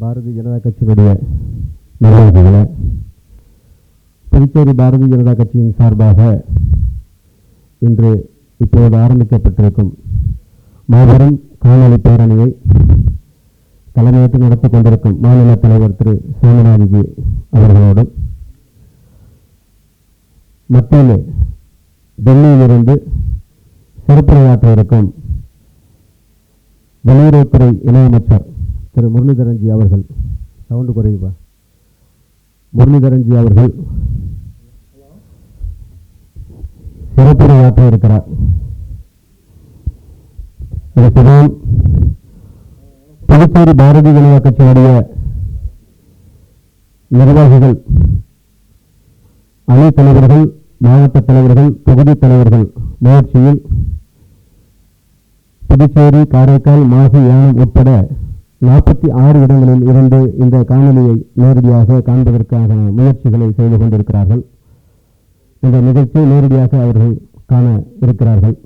பாரதிய ஜனதா கட்சியினுடைய நிர்வாகிகளை, புதுச்சேரி பாரதிய ஜனதா கட்சியின் சார்பாக இன்று இப்போது ஆரம்பிக்கப்பட்டிருக்கும் மாபெரும் காணொலி பேரணியை தலைமையேற்று நடத்தி கொண்டிருக்கும் மாநில தலைவர் திரு சாமிநாதன்ஜி அவர்களோடும், மத்தியில் டெல்லியிலிருந்து சிறப்புரையாற்ற இருக்கும் வெளியுறவுத்துறை இணையமைச்சர் திரு முரளிதரன்ஜி அவர்கள், சவுண்டு குறைவா, முரளிதரன்ஜி அவர்கள் சிறப்புரையாற்ற இருக்கிறார். இதற்குதான் புதுச்சேரி பாரதிய ஜனதா கட்சியினுடைய நிர்வாகிகள், அணி தலைவர்கள், மாவட்ட தலைவர்கள், தொகுதி தலைவர்கள் முயற்சியில் புதுச்சேரி, காரைக்கால், மாஹி, யானம் உட்பட 46 இடங்களில் இருந்து இந்த காணொலியை நேரடியாக காண்பதற்கான முயற்சிகளை செய்து கொண்டிருக்கிறார்கள். இந்த நிகழ்ச்சியை நேரடியாக அவர்கள் காண இருக்கிறார்கள்.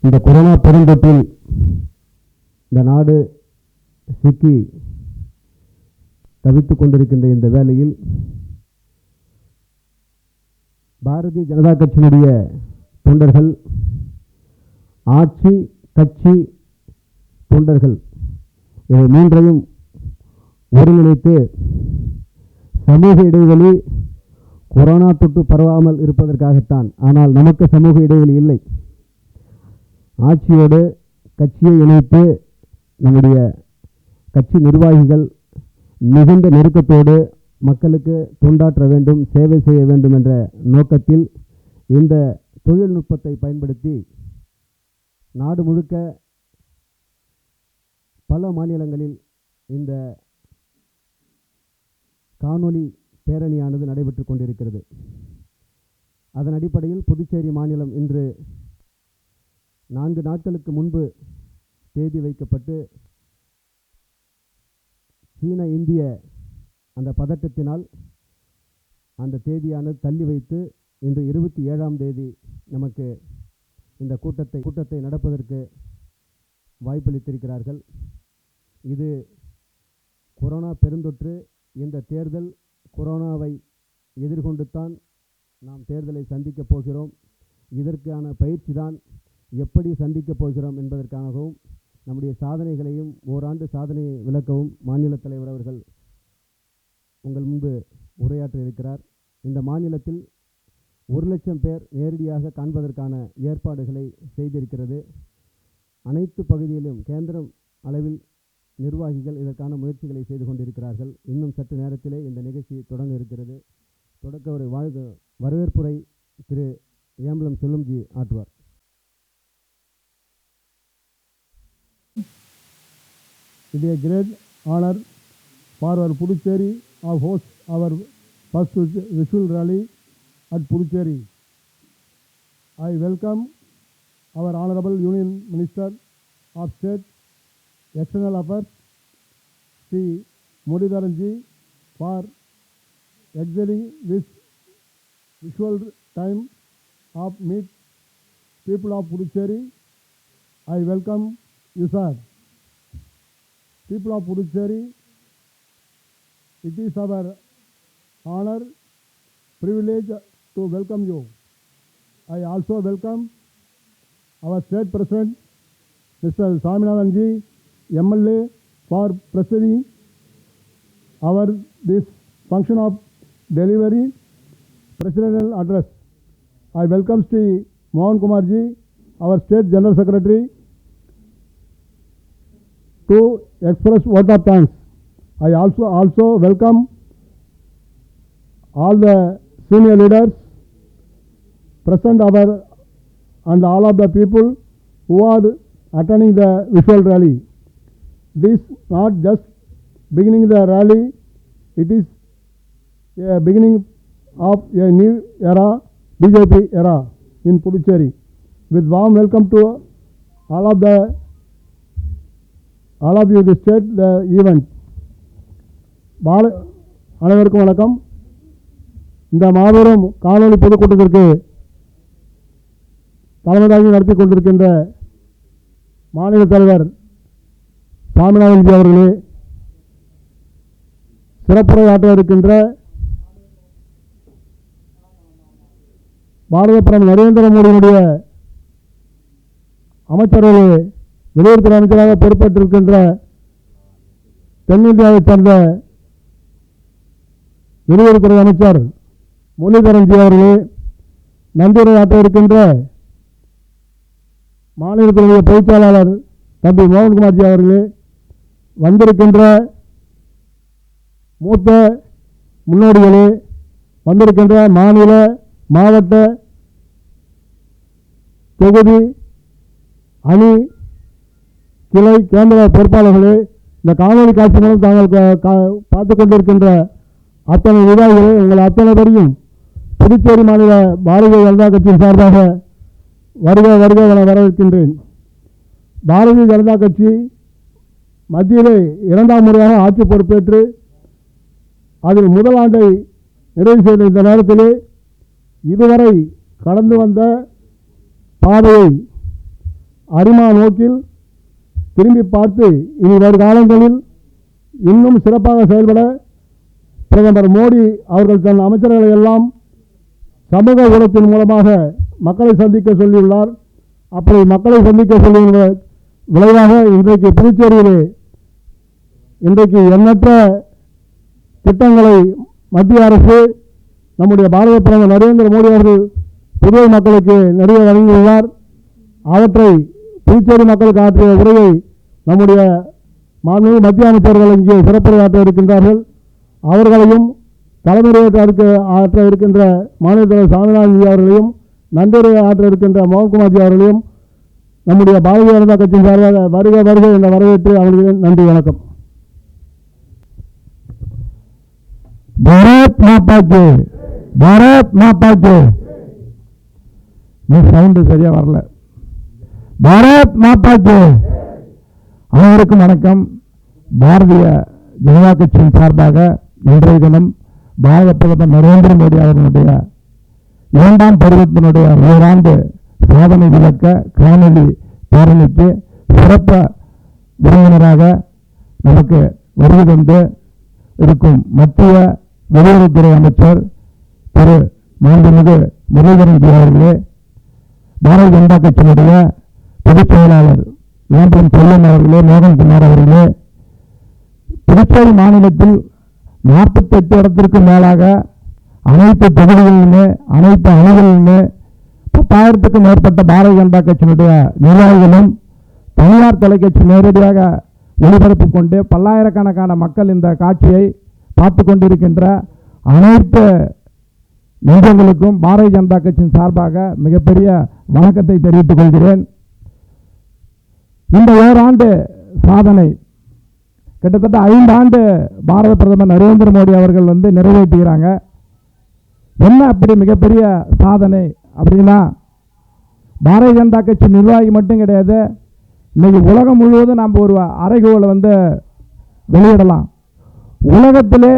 இந்த கொரோனா பெருந்தொற்றில் இந்த நாடு சிக்கி தவித்துக் கொண்டிருக்கின்ற இந்த வேளையில் பாரதிய ஜனதா கட்சியினுடைய தொண்டர்கள், ஆட்சி கட்சி தொண்டர்கள், இவை மூன்றையும் ஒருங்கிணைத்து சமூக இடைவெளி கொரோனா தொற்று பரவாமல் இருப்பதற்காகத்தான். ஆனால் நமக்கு சமூக இடைவெளி இல்லை. ஆட்சியோடு கட்சியை இணைத்து நம்முடைய கட்சி நிர்வாகிகள் மிகுந்த நெருக்கத்தோடு மக்களுக்கு தொண்டாற்ற வேண்டும், சேவை செய்ய வேண்டும் என்ற நோக்கத்தில் இந்த தொழில்நுட்பத்தை பயன்படுத்தி நாடு முழுக்க பல மாநிலங்களில் இந்த காணொலி பேரணியானது நடைபெற்றுக் கொண்டிருக்கிறது. அதன் அடிப்படையில் புதுச்சேரி மாநிலம் இன்று 4 நாட்களுக்கு முன்பு தேதி வைக்கப்பட்டு சீன இந்திய அந்த பதட்டத்தினால் அந்த தேதியானது தள்ளி வைத்து இன்று 27ஆம் தேதி நமக்கு இந்த கூட்டத்தை நடப்பதற்கு வாய்ப்பளித்திருக்கிறார்கள். இது கொரோனா பெருந்தொற்று, இந்த தேர்தல் கொரோனாவை எதிர்கொண்டு தான் நாம் தேர்தலை சந்திக்கப் போகிறோம். இதற்கான பயிற்சி தான் எப்படி சந்திக்கப் போகிறோம் என்பதற்காகவும் நம்முடைய சாதனைகளையும் ஓராண்டு சாதனையை விளக்கவும் மாநில தலைவர் அவர்கள் உங்கள் முன்பு உரையாற்ற இருக்கிறார். இந்த மாநிலத்தில் 1 லட்சம் பேர் நேரடியாக காண்பதற்கான ஏற்பாடுகளை செய்திருக்கிறது. அனைத்து பகுதியிலும் கேந்திரம் அளவில் நிர்வாகிகள் இதற்கான முயற்சிகளை செய்து கொண்டிருக்கிறார்கள். இன்னும் சற்று நேரத்திலே இந்த நிகழ்ச்சி தொடங்க இருக்கிறது. தொடக்க ஒரு வரவேற்புரை திரு Embalam செல்வம்ஜி ஆற்றுவார். It is a great honor for our Puducherry to host our first visual rally at Puducherry. I welcome our Honorable Union Minister of State, External Affairs, Sri Muralidharanji, for excelling this visual time of meet people of Puducherry. I welcome you, sir. People of Puducherry, it is our honor, privilege to welcome you. I also welcome our State President, Mr. Saminathanji, MLA, for presiding this function of delivery presidential address. I welcome Sri Mohan Kumarji, our State General Secretary, to express vote of thanks. I also welcome all the senior leaders present and all of the people who are attending the visual rally. This not just beginning the rally, it is a beginning of a new era, BJP era in Puducherry. With warm welcome to all of you to state the event. அனைவருக்கும் வணக்கம். இந்த மாபெரும் காணொலி பொதுக்கூட்டத்திற்கு தலைமை தாங்கி நடத்தி கொண்டிருக்கின்ற மாநில தலைவர் சாமிநாதன்ஜி அவர்களே, சிறப்புரையாற்ற இருக்கின்ற பாரத பிரதமர் நரேந்திர மோடியினுடைய அமைச்சர்களே, வெளியுறவுத்துறை அமைச்சராக பொறுப்பேற்றிருக்கின்ற தென்னிந்தியாவைச் சேர்ந்த வெளியுறவுத்துறை அமைச்சர் முரளிதரன்ஜி அவர்களே, நன்றியுரையாற்ற இருக்கின்ற மாநிலத்தினுடைய பொதுச்செயலாளர் தம்பி மோகன்குமார்ஜி அவர்களே, வந்திருக்கின்ற மூத்த முன்னோடிகளே, வந்திருக்கின்ற மாநில மாவட்ட தொகுதி அணி கிளை கேந்திர பொறுப்பாளர்களே, இந்த காணொலி காட்சி மூலம் தாங்கள் பார்த்து கொண்டிருக்கின்ற அத்தனை நிர்வாகிகளே, உங்கள் அத்தனை பேரையும் புதுச்சேரி மாநில பாரதிய ஜனதா கட்சியின் சார்பாக வருக வருக என வரவேற்கின்றேன். பாரதிய ஜனதா கட்சி மத்தியிலே 2ஆம் முறையாக ஆட்சி பொறுப்பேற்று அதில் முதல் ஆண்டை நிறைவு செய்த இந்த நேரத்திலே இதுவரை கடந்து வந்த பாதையை அரிமா நோக்கில் திரும்பி பார்த்து இனி வரும் காலங்களில் இன்னும் சிறப்பாக செயல்பட பிரதமர் மோடி அவர்கள் தன் அமைச்சர்களை எல்லாம் சமூக ஊடகத்தின் மூலமாக மக்களை சந்திக்க சொல்லியுள்ளார். அப்படி மக்களை சந்திக்க சொல்லியுள்ள விளைவாக இன்றைக்கு புதுச்சேரியிலே இன்றைக்கு எண்ணற்ற திட்டங்களை மத்திய அரசு நம்முடைய பாரத பிரதமர் நரேந்திர மோடி அவர்கள் புதுவை மக்களுக்கு நிறைய வழங்கியுள்ளார். அவற்றை புதுச்சேரி மக்களுக்கு ஆற்றிய உரையை நம்முடைய மாண்புமிகு மத்திய அமைச்சர்கள் இங்கே சிறப்புரையாற்ற இருக்கின்றார்கள். அவர்களையும் தலைமையேற்று ஆற்ற இருக்கின்ற மாநில தலைவர் சாமிநாதன்ஜி அவர்களையும் நன்றியுரை ஆற்ற இருக்கின்ற மோகன்குமார்ஜி அவர்களையும் நம்முடைய பாரதிய ஜனதா கட்சியின் சார்பாக வருக வருக என்ற வரவேற்று அவர்களுக்கு நன்றி, வணக்கம். பாரத் மாதா கி, பாரத் மாதா கி. நீ சவுண்டு சரியா வரல. பாரத் மாதா கி. அனைவருக்கும் வணக்கம். பாரதிய ஜனதா கட்சியின் சார்பாக இன்றைய தினம் பாரத பிரதமர் நரேந்திர மோடி அவர்களுடைய 2ஆம் பருவத்தினுடைய ஓராண்டு சாதனை விளக்க காணொலி பேரணிக்கு சிறப்பு விருந்தினராக நமக்கு வருகை தந்து இருக்கும் மத்திய வெளியுறவுத்துறை அமைச்சர் திரு மாண்புமிகு முரளிதரன்ஜி அவர்களே, பாரதிய ஜனதா கட்சியினுடைய பொதுச் செயலாளர் லாம்பரம் செல்வன் அவர்களே, மோகன்குமார் அவர்களே, புதுச்சேரி மாநிலத்தில் 48 இடத்திற்கு மேலாக அனைத்து தொகுதிகளிலுமே அனைத்து அணிகளிலுமே 10,000க்கும் மேற்பட்ட பாரதிய ஜனதா கட்சியினுடைய நிர்வாகிகளும் தனியார் தொலைக்காட்சி நேரடியாக ஒளிபரப்பு கொண்டு பல்லாயிரக்கணக்கான மக்கள் இந்த காட்சியை பார்த்து கொண்டிருக்கின்ற அனைத்து நெஞ்சங்களுக்கும் பாரதிய ஜனதா கட்சியின் சார்பாக மிகப்பெரிய வணக்கத்தை தெரிவித்துக் கொள்கிறேன். இந்த ஓராண்டு சாதனை கிட்டத்தட்ட 5 ஆண்டு பாரத பிரதமர் நரேந்திர மோடி அவர்கள் நிறைவேற்றுகிறாங்க. என்ன அப்படி மிகப்பெரிய சாதனை அப்படின்னா, பாரதிய ஜனதா கட்சி நிர்வாகி மட்டும் கிடையாது, இன்னைக்கு உலகம் முழுவதும் நாம் ஒரு அறைகோலை வெளியிடலாம். உலகத்திலே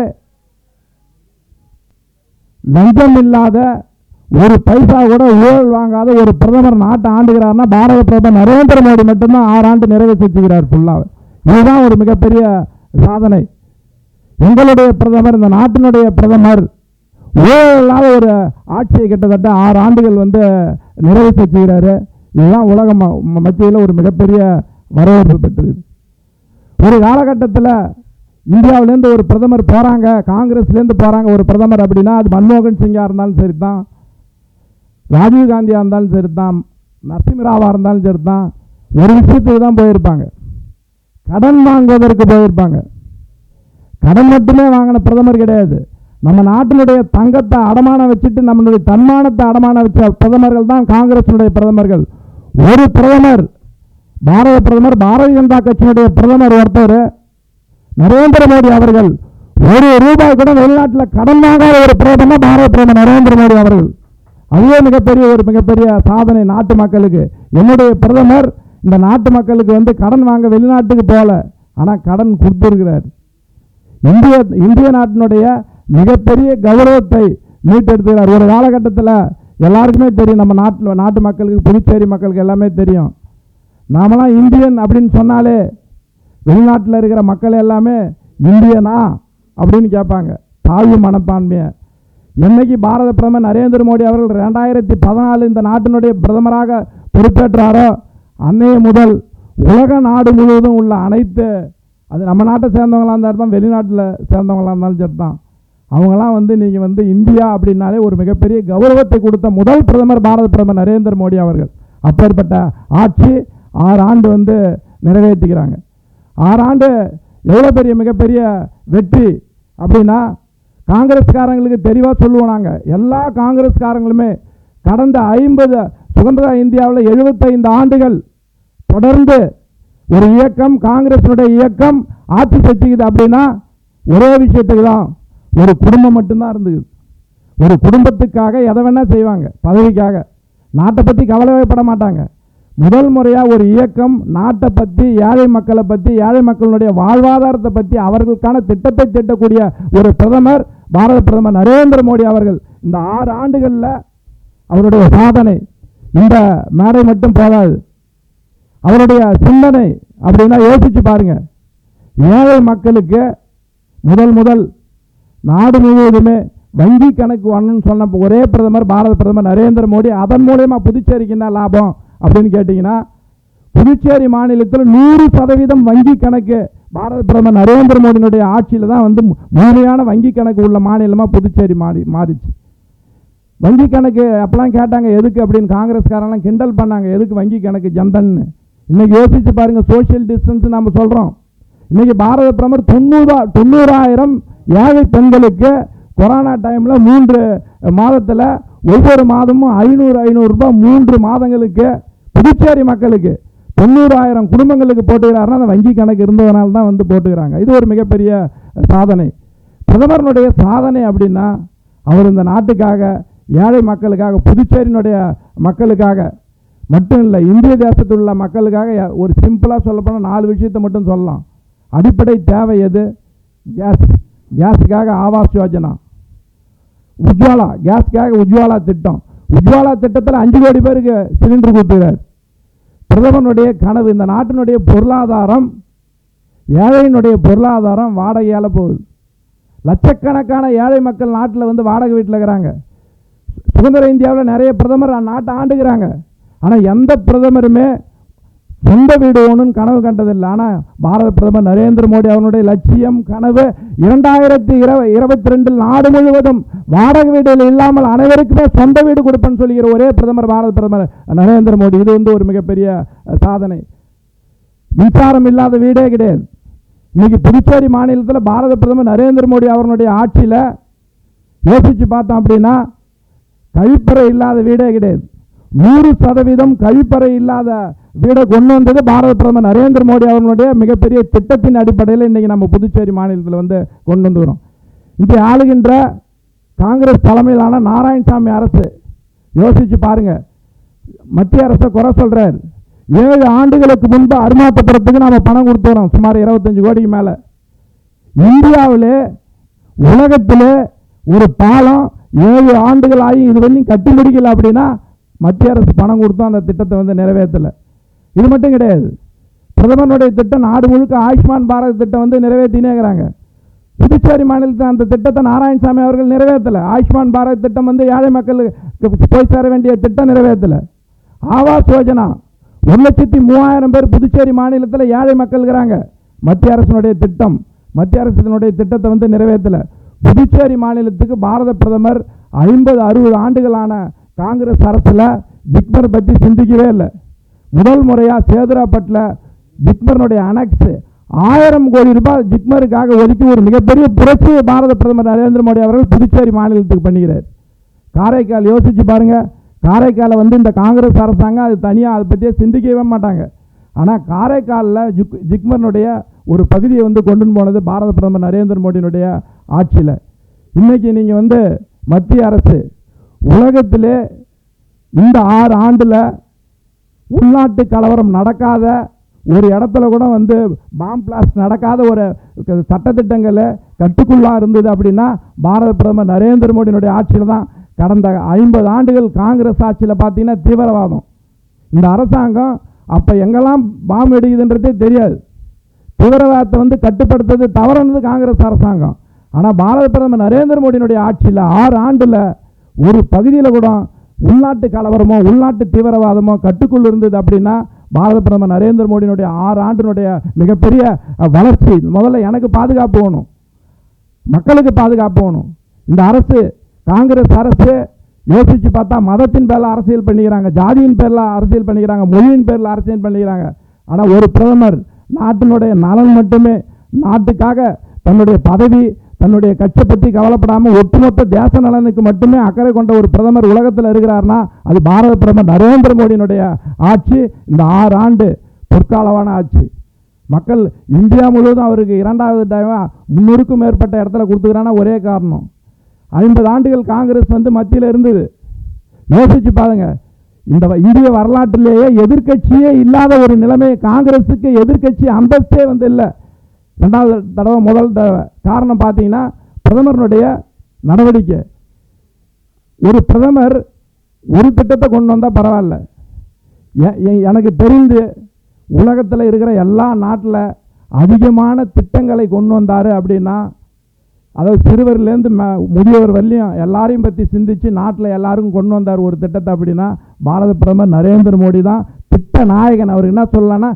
லஞ்சம் இல்லாத ஒரு பைசா கூட ஊழல் வாங்காத ஒரு பிரதமர் நாட்டை ஆண்டுகிறார்னா பாரத பிரதமர் நரேந்திர மோடி மட்டும்தான் 6 ஆண்டு நிறைவு செஞ்சுக்கிறார் ஃபுல்லாக. இதுதான் ஒரு மிகப்பெரிய சாதனை. எங்களுடைய பிரதமர், இந்த நாட்டினுடைய பிரதமர் ஊழல் இல்லாத ஒரு ஆட்சியை கிட்டத்தட்ட 6 ஆண்டுகள் நிறைவு செஞ்சுக்கிறாரு. இதுதான் உலக மத்தியில் ஒரு மிகப்பெரிய வரவேற்பு பெற்றது. ஒரு காலகட்டத்தில் இந்தியாவிலேருந்து ஒரு பிரதமர் போகிறாங்க, காங்கிரஸ்லேருந்து போகிறாங்க ஒரு பிரதமர் அப்படின்னா அது மன்மோகன் சிங்காக இருந்தாலும் சரி தான், ராஜீவ்காந்தியாக இருந்தாலும் சரி தான், நரசிம்மராவாக இருந்தாலும் சரி தான், ஒரு விஷயத்துக்கு தான் போயிருப்பாங்க, கடன் வாங்குவதற்கு போயிருப்பாங்க. கடன் மட்டுமே வாங்கின பிரதமர் கிடையாது. நம்ம நாட்டினுடைய தங்கத்தை அடமானம் வச்சுட்டு நம்மளுடைய தன்மானத்தை அடமானம் வச்ச பிரதமர்கள் தான் காங்கிரசினுடைய பிரதமர்கள். ஒரு பிரதமர், பாரத பிரதமர், பாரதிய ஜனதா கட்சியினுடைய பிரதமர் ஒருத்தர் நரேந்திர மோடி அவர்கள் ₹1 கூட வெளிநாட்டில் கடன் வாங்காத ஒரு பிரதமர் பாரத பிரதமர் நரேந்திர மோடி அவர்கள். அதுவே மிகப்பெரிய சாதனை நாட்டு மக்களுக்கு. என்னுடைய பிரதமர் இந்த நாட்டு மக்களுக்கு கடன் வாங்க வெளிநாட்டுக்கு போகல, ஆனால் கடன் கொடுத்துருக்கிறார். இந்திய நாட்டினுடைய மிகப்பெரிய கௌரவத்தை மீட்டெடுத்துக்கிறார். ஒரு காலகட்டத்தில் எல்லாருக்குமே தெரியும், நம்ம நாட்டு மக்களுக்கு, புதுச்சேரி மக்களுக்கு எல்லாமே தெரியும், நாமெல்லாம் இந்தியன் அப்படின்னு சொன்னாலே வெளிநாட்டில் இருக்கிற மக்கள் எல்லாமே இந்தியனா அப்படின்னு கேட்பாங்க. தாழ்வு மனப்பான்மையை என்னைக்கு பாரத பிரதமர் நரேந்திர மோடி அவர்கள் 2014 இந்த நாட்டினுடைய பிரதமராக பொறுப்பேற்றாரோ அன்னைய முதல் உலக நாடு முழுவதும் உள்ள அனைத்து, அது நம்ம நாட்டை சேர்ந்தவங்களாக இருந்தாலும் தான், வெளிநாட்டில் சேர்ந்தவங்களாக இருந்தாலும் சரி தான், அவங்களாம் நீங்கள் இந்தியா அப்படின்னாலே ஒரு மிகப்பெரிய கௌரவத்தை கொடுத்த முதல் பிரதமர் பாரத பிரதமர் நரேந்திர மோடி அவர்கள். அப்பேற்பட்ட ஆட்சி 6 ஆண்டு நிறைவேற்றிக்கிறாங்க. 6 ஆண்டு எவ்வளோ பெரிய மிகப்பெரிய வெற்றி அப்படின்னா, காங்கிரஸ்காரங்களுக்கு தெளிவாக சொல்லுவோம். நாங்கள் எல்லா காங்கிரஸ்காரங்களுமே கடந்த 50 சுதந்திர இந்தியாவில் 75 ஆண்டுகள் தொடர்ந்து ஒரு இயக்கம், காங்கிரஸினுடைய இயக்கம் ஆட்சி செஞ்சுக்குது அப்படின்னா ஒரே விஷயத்துக்கு தான், ஒரு குடும்பம் மட்டும்தான் இருந்தது. ஒரு குடும்பத்துக்காக எதை வேணால் செய்வாங்க, பதவிக்காக. நாட்டை பற்றி கவலைப்பட மாட்டாங்க. முதல் முறையாக ஒரு இயக்கம் நாட்டை பற்றி, ஏழை மக்களை பற்றி, ஏழை மக்களுடைய வாழ்வாதாரத்தை பற்றி அவர்களுக்கான திட்டத்தை திட்டக்கூடிய ஒரு பிரதமர் பாரத பிரதமர் நரேந்திர மோடி அவர்கள். இந்த 6 ஆண்டுகளில் அவருடைய சாதனை இந்த மேடை மட்டும் போதாது. அவருடைய சிந்தனை அப்படின்னா யோசிச்சு பாருங்க. ஏழை மக்களுக்கு முதல் நாடு முழுவதுமே வங்கி கணக்கு வரணும்னு சொன்ன ஒரே பிரதமர் பாரத பிரதமர் நரேந்திர மோடி. அதன் மூலயமா புதுச்சேரிக்கு என்ன லாபம் அப்படின்னு கேட்டிங்கன்னா, புதுச்சேரி மாநிலத்தில் 100% வங்கி கணக்கு பாரத பிரதமர் நரேந்திர மோடியினுடைய ஆட்சியில் தான் முழுமையான வங்கி கணக்கு உள்ள மாநிலமாக புதுச்சேரி மாறிச்சு. வங்கி கணக்கு அப்பெல்லாம் கேட்டாங்க எதுக்கு அப்படின்னு, காங்கிரஸ்காரெல்லாம் கிண்டல் பண்ணாங்க, எதுக்கு வங்கி கணக்கு ஜன்தன்னு. இன்றைக்கி யோசிச்சு பாருங்கள், சோஷியல் டிஸ்டன்ஸ் நம்ம சொல்கிறோம். இன்றைக்கி பாரத பிரதமர் 90,000 ஏழை பெண்களுக்கு கொரோனா டைமில் 3 மாதத்தில் ஒவ்வொரு மாதமும் 500 ரூபாய் 3 மாதங்களுக்கு புதுச்சேரி மக்களுக்கு 90,000 குடும்பங்களுக்கு போட்டுக்கிறாருன்னா அந்த வங்கி கணக்கு இருந்ததுனால தான் போட்டுக்கிறாங்க. இது ஒரு மிகப்பெரிய சாதனை. பிரதமருடைய சாதனை அப்படின்னா, அவர் இந்த நாட்டுக்காக, ஏழை மக்களுக்காக, புதுச்சேரியினுடைய மக்களுக்காக மட்டும் இல்லை, இந்திய தேசத்தில் உள்ள மக்களுக்காக ஒரு சிம்பிளாக சொல்லப்போனால் 4 விஷயத்தை மட்டும் சொல்லலாம். அடிப்படை தேவை எது? கேஸுக்காக ஆவாஸ் யோஜனா, உஜ்வாலா கேஸுக்காக உஜ்வாலா திட்டம். உஜ்வாலா திட்டத்தில் 5 கோடி பேருக்கு சிலிண்டர் கொடுத்துக்கிறார். பிரதமருடைய கனவு, இந்த நாட்டினுடைய பொருளாதாரம், ஏழையினுடைய பொருளாதாரம் வாடகையால் போகுது. லட்சக்கணக்கான ஏழை மக்கள் நாட்டில் வாடகை வீட்டில் இருக்கிறாங்க. சுதந்திர இந்தியாவில் நிறைய பிரதமர் நாட்டை ஆண்டுகிறாங்க. ஆனால் எந்த பிரதமருமே சொந்த வீடு ஒன்றும் கனவு கண்டதில்லை. ஆனால் பாரத பிரதமர் நரேந்திர மோடி அவனுடைய லட்சியம், கனவு 2022 நாடு முழுவதும் வாடகை வீடுகள் இல்லாமல் அனைவருக்குமே சொந்த வீடு கொடுப்பேன்னு சொல்லுகிற ஒரே பிரதமர் பாரத பிரதமர் நரேந்திர மோடி. இது ஒரு மிகப்பெரிய சாதனை. மின்சாரம் இல்லாத வீடே கிடையாது. இன்னைக்கு புதுச்சேரி மாநிலத்தில் பாரத பிரதமர் நரேந்திர மோடி அவர்களுடைய ஆட்சியில் யோசிச்சு பார்த்தோம் அப்படின்னா, கழிப்பறை இல்லாத வீடே கிடையாது. 100% கழிப்பறை இல்லாத வீடை கொண்டு வந்தது பாரத பிரதமர் நரேந்திர மோடி அவர்களுடைய மிகப்பெரிய திட்டத்தின் அடிப்படையில் இன்றைக்கி நம்ம புதுச்சேரி மாநிலத்தில் கொண்டு வந்துக்கிறோம். இங்கே ஆளுகின்ற காங்கிரஸ் தலைமையிலான நாராயணசாமி அரசு யோசிச்சு பாருங்க, மத்திய அரசை குறை சொல்றார். 7 ஆண்டுகளுக்கு முன்பு அருமாத்தபுரத்துக்கு நாம் பணம் கொடுத்துறோம், சுமார் 25 கோடிக்கு மேலே. இந்தியாவிலே உலகத்திலே ஒரு பாலம் 7 ஆண்டுகள் ஆகி இதுவரையும் கட்டி முடிக்கல அப்படின்னா மத்திய அரசு பணம் கொடுத்தோம், அந்த திட்டத்தை நிறைவேற்றலை. இது மட்டும் கிடையாது, பிரதமருடைய திட்டம் நாடு முழுக்க ஆயுஷ்மான் பாரத் திட்டம் நிறைவேற்றினே இருக்கிறாங்க. புதுச்சேரி மாநிலத்தில் அந்த திட்டத்தை நாராயணசாமி அவர்கள் நிறைவேற்றலை. ஆயுஷ்மான் பாரத் திட்டம் ஏழை மக்களுக்கு போய் சேர வேண்டிய திட்டம் நிறைவேற்றலை. ஆவாஸ் யோஜனா 1,03,000 பேர் புதுச்சேரி மாநிலத்தில் ஏழை மக்கள் இருக்கிறாங்க. மத்திய அரசினுடைய திட்டம், மத்திய அரசினுடைய திட்டத்தை நிறைவேற்றலை. புதுச்சேரி மாநிலத்துக்கு பாரத பிரதமர் 50-60 ஆண்டுகளான காங்கிரஸ் அரசில் ஜிக்மர் பற்றி சிந்திக்கவே இல்லை. முதல் முறையாக சேதுராப்பட்டில் ஜிக்மருடைய அனெக்ஸ் 1000 கோடி ரூபாய் ஜிக்மருக்காக ஒதுக்கி ஒரு மிகப்பெரிய புரட்சியை பாரத பிரதமர் நரேந்திர மோடி அவர்கள் புதுச்சேரி மாநிலத்துக்கு பண்ணுகிறார். காரைக்கால் யோசிச்சு பாருங்க, காரைக்காலை இந்த காங்கிரஸ் அரசாங்கம் அது தனியாக அதை பற்றியே சிந்திக்கவே மாட்டாங்க. ஆனால் காரைக்காலில் ஜிக்மருடைய ஒரு பகுதியை கொண்டு போனது பாரத பிரதமர் நரேந்திர மோடியினுடைய ஆட்சியில். இன்றைக்கி நீங்கள் மத்திய அரசு உலகத்திலே இந்த 6 ஆண்டில் உள்நாட்டு கலவரம் நடக்காத ஒரு இடத்துல கூட பாம் பிளாஸ்ட் நடக்காத ஒரு சட்டத்திட்டங்களை கட்டுக்குள்ளாக இருந்தது அப்படின்னா பாரத பிரதமர் நரேந்திர மோடியினுடைய ஆட்சியில் தான். கடந்த 50 ஆண்டுகள் காங்கிரஸ் ஆட்சியில் பார்த்தீங்கன்னா தீவிரவாதம். இந்த அரசாங்கம் அப்போ எங்கெல்லாம் பாம் வெடிக்குதுன்றதே தெரியாது. தீவிரவாதத்தை வந்து கட்டுப்படுத்துறது தவறானது காங்கிரஸ் அரசாங்கம். ஆனால் பாரத பிரதமர் நரேந்திர மோடியினுடைய ஆட்சியில் 6 ஆண்டில் ஒரு பகுதியில் கூட உள்நாட்டு கலவரமோ உள்நாட்டு தீவிரவாதமோ கட்டுக்குள் இருந்தது அப்படின்னா பாரத பிரதமர் நரேந்திர மோடியினுடைய 6 ஆண்டினுடைய மிகப்பெரிய வளர்ச்சி. முதல்ல எனக்கு பாதுகாப்பு வேணும், மக்களுக்கு பாதுகாப்பு வேணும். இந்த அரசு காங்கிரஸ் அரசு யோசித்து பார்த்தா மதத்தின் பேரில் அரசியல் பண்ணிக்கிறாங்க, ஜாதியின் பேரில் அரசியல் பண்ணிக்கிறாங்க, மொழியின் பேரில் அரசியல் பண்ணிக்கிறாங்க. ஆனால் ஒரு பிரதமர் நாட்டினுடைய நலன் மட்டுமே, நாட்டுக்காக தன்னுடைய பதவி தன்னுடைய கட்சி பற்றி கவலைப்படாமல் ஒட்டுமொத்த தேச நலனுக்கு மட்டுமே அக்கறை கொண்ட ஒரு பிரதமர் உலகத்தில் இருக்கிறார்னா அது பாரத பிரதமர் நரேந்திர மோடியினுடைய ஆட்சி. இந்த 6 ஆண்டு பொற்காலமான ஆட்சி. மக்கள் இந்தியா முழுவதும் அவருக்கு 2வது டைமாக 300க்கும் மேற்பட்ட இடத்துல கொடுத்துக்கிறான்னா ஒரே காரணம் 50 ஆண்டுகள் காங்கிரஸ் வந்து மத்தியில் இருந்தது. யோசிச்சு பாருங்க, இந்த இந்திய வரலாற்றிலேயே எதிர்க்கட்சியே இல்லாத ஒரு நிலைமை, காங்கிரஸுக்கு எதிர்க்கட்சி அந்தஸ்தே வந்து இல்லை. 2வது தடவை முதல் தடவை காரணம் பார்த்தீங்கன்னா பிரதமருடைய நடவடிக்கை. ஒரு பிரதமர் ஒரு திட்டத்தை கொண்டு வந்தால் பரவாயில்ல. எனக்கு தெரிந்து உலகத்தில் இருக்கிற எல்லா நாட்டில் அதிகமான திட்டங்களை கொண்டு வந்தார் அப்படின்னா, அதாவது சிறுவர்லேருந்து முதியவர் வரலையும் எல்லாரையும் பற்றி சிந்தித்து நாட்டில் எல்லாருக்கும் கொண்டு வந்தார் ஒரு திட்டத்தை அப்படின்னா பாரத பிரதமர் நரேந்திர மோடி தான் திட்ட நாயகன். அவர் என்ன சொல்லலாம்னா,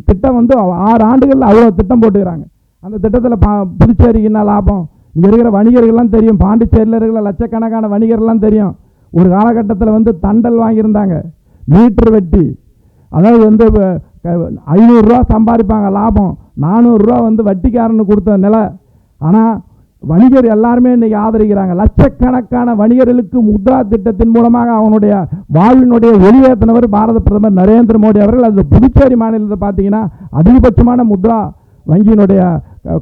திட்டம் வந்து 6 ஆண்டுகளில் அவ்வளோ திட்டம் போட்டுக்கிறாங்க. அந்த திட்டத்தில் புதுச்சேரிக்கு என்ன லாபம், இங்கே இருக்கிற வணிகர்கள்லாம் தெரியும், பாண்டிச்சேரியில் இருக்கிற லட்சக்கணக்கான வணிகர்கள்லாம் தெரியும். ஒரு காலகட்டத்தில் வந்து தண்டல் வாங்கியிருந்தாங்க, மீட்டர் வெட்டி, அதாவது வந்து 500 ரூபா சம்பாதிப்பாங்க லாபம், 400 ரூபா வந்து வட்டிக்காரனு கொடுத்த நிலை. ஆனால் வணிகர் எல்லாருமே இன்றைக்கி ஆதரிக்கிறாங்க. லட்சக்கணக்கான வணிகர்களுக்கு முத்ரா திட்டத்தின் மூலமாக அவனுடைய வாழ்வினுடைய வெளியேற்றினவர் பாரத பிரதமர் நரேந்திர மோடி அவர்கள். அது புதுச்சேரி மாநிலத்தை பார்த்தீங்கன்னா அதிகபட்சமான முத்ரா வங்கியினுடைய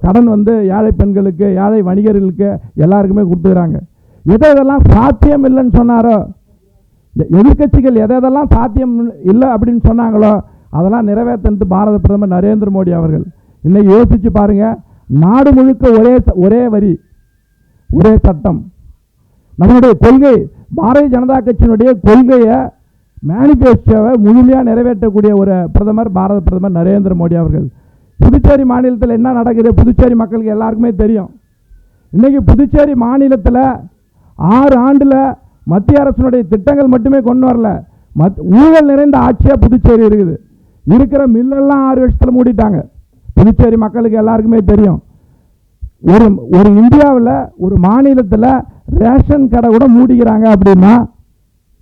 கடன் வந்து ஏழை பெண்களுக்கு ஏழை வணிகர்களுக்கு எல்லாருக்குமே கொடுத்துக்கிறாங்க. எதெல்லாம் சாத்தியம் இல்லைன்னு சொன்னாரோ, எதிர்கட்சிகள் எதெல்லாம் சாத்தியம் இல்லை அப்படின்னு சொன்னாங்களோ அதெல்லாம் நிறைவேற்றது பாரத பிரதமர் நரேந்திர மோடி அவர்கள். இன்னைக்கு யோசிச்சு பாருங்க, நாடு முழுக்க ஒரே வரி ஒரே சட்டம். நம்மளுடைய கொள்கை பாரதிய ஜனதா கட்சியினுடைய கொள்கையை மேனிஃபெஸ்டோவை முழுமையாக நிறைவேற்றக்கூடிய ஒரு பிரதமர் பாரத பிரதமர் நரேந்திர மோடி அவர்கள். புதுச்சேரி மாநிலத்தில் என்ன நடக்குது புதுச்சேரி மக்களுக்கு எல்லாருக்குமே தெரியும். இன்றைக்கி புதுச்சேரி மாநிலத்தில் 6 ஆண்டில் மத்திய அரசினுடைய திட்டங்கள் மட்டுமே கொண்டு வரல, ஊழல் நிறைந்த ஆட்சியாக புதுச்சேரி இருக்குது. இருக்கிற மில்லெல்லாம் 6 வருஷத்தில் மூடிட்டாங்க. புதுச்சேரி மக்களுக்கு எல்லாருக்குமே தெரியும். ஒரு இந்தியாவில் ஒரு மாநிலத்தில் ரேஷன் கடை கூட மூடிக்கிறாங்க அப்படின்னா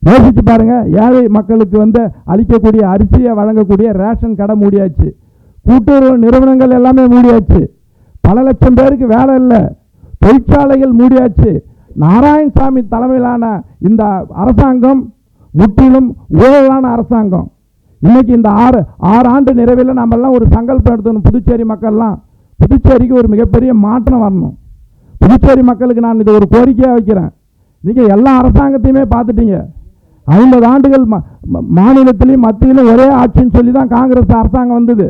யோசிச்சு பாருங்க. ஏழை மக்களுக்கு வந்து அளிக்கக்கூடிய அரிசியை வழங்கக்கூடிய ரேஷன் கடை மூடியாச்சு, கூட்டுறவு நிறுவனங்கள் எல்லாமே மூடியாச்சு, பல லட்சம் பேருக்கு வேலை இல்லை, தொழிற்சாலைகள் மூடியாச்சு. நாராயணசாமி தலைமையிலான இந்த அரசாங்கம் முற்றிலும் ஊழலான அரசாங்கம். இன்னைக்கு இந்த 6 ஆண்டு நிறைவில் நம்மெல்லாம் ஒரு சங்கல்பம் எடுத்துக்கணும். புதுச்சேரி மக்கள்லாம், புதுச்சேரிக்கு ஒரு மிகப்பெரிய மாற்றம் வரணும். புதுச்சேரி மக்களுக்கு நான் இதை ஒரு கோரிக்கையாக வைக்கிறேன். நீங்கள் எல்லா அரசாங்கத்தையுமே பார்த்துட்டீங்க. 50 ஆண்டுகள் மாநிலத்திலையும் மத்தியிலும் ஒரே ஆட்சின்னு சொல்லி தான் காங்கிரஸ் அரசாங்கம் வந்தது.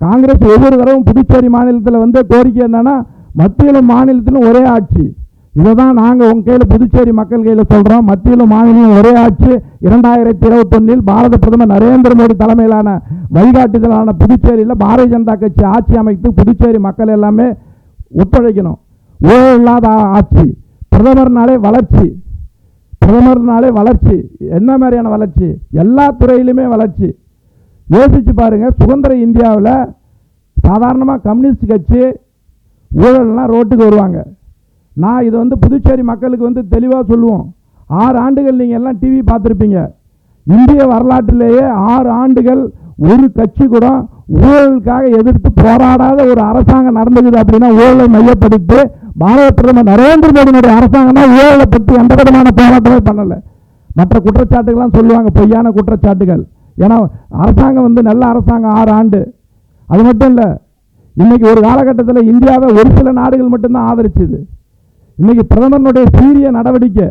காங்கிரஸ் ஒவ்வொரு தடவும் புதுச்சேரி மாநிலத்தில் வந்து கோரிக்கை என்னன்னா மத்தியிலும் மாநிலத்திலும் ஒரே ஆட்சி. இதை தான் நாங்கள் உங்கள் கையில் புதுச்சேரி மக்கள் கையில் சொல்கிறோம். மத்தியிலும் மாநிலம் ஒரே ஆட்சி. 2021 பாரத பிரதமர் நரேந்திர மோடி தலைமையிலான வழிகாட்டுதலான புதுச்சேரியில் பாரதிய ஜனதா கட்சி ஆட்சி அமைத்து புதுச்சேரி மக்கள் எல்லாமே ஒத்துழைக்கணும். ஊழல் இல்லாத ஆட்சி, பிரதமர்னாலே வளர்ச்சி, பிரதமர்னாலே வளர்ச்சி. என்ன மாதிரியான வளர்ச்சி? எல்லா துறையிலுமே வளர்ச்சி. யோசிச்சு பாருங்கள், சுதந்திர இந்தியாவில் சாதாரணமாக கம்யூனிஸ்ட் கட்சி ஊழல்னால் ரோட்டுக்கு வருவாங்க. நான் இதை வந்து புதுச்சேரி மக்களுக்கு வந்து தெளிவாக சொல்லுவோம். 6 ஆண்டுகள் நீங்கள் எல்லாம் டிவி பார்த்துருப்பீங்க. இந்திய வரலாற்றிலேயே 6 ஆண்டுகள் ஒரு கட்சி கூட ஊழலுக்காக எதிர்த்து போராடாத ஒரு அரசாங்கம் நடந்துக்குது அப்படின்னா ஊழலை மையப்படுத்தி பாரத பிரதமர் நரேந்திர மோடியினுடைய அரசாங்கம்னா ஊழலை பற்றி எந்த விதமான போராட்டமே பண்ணலை. மற்ற குற்றச்சாட்டுகள்லாம் சொல்லுவாங்க, பொய்யான குற்றச்சாட்டுகள். ஏன்னா அரசாங்கம் வந்து நல்ல அரசாங்கம் 6 ஆண்டு. அது மட்டும் இல்லை, இன்றைக்கி ஒரு காலகட்டத்தில் இந்தியாவை ஒரு சில நாடுகள் மட்டும்தான் ஆதரிச்சுது. இன்றைக்கி பிரதமருடைய சீரிய நடவடிக்கை,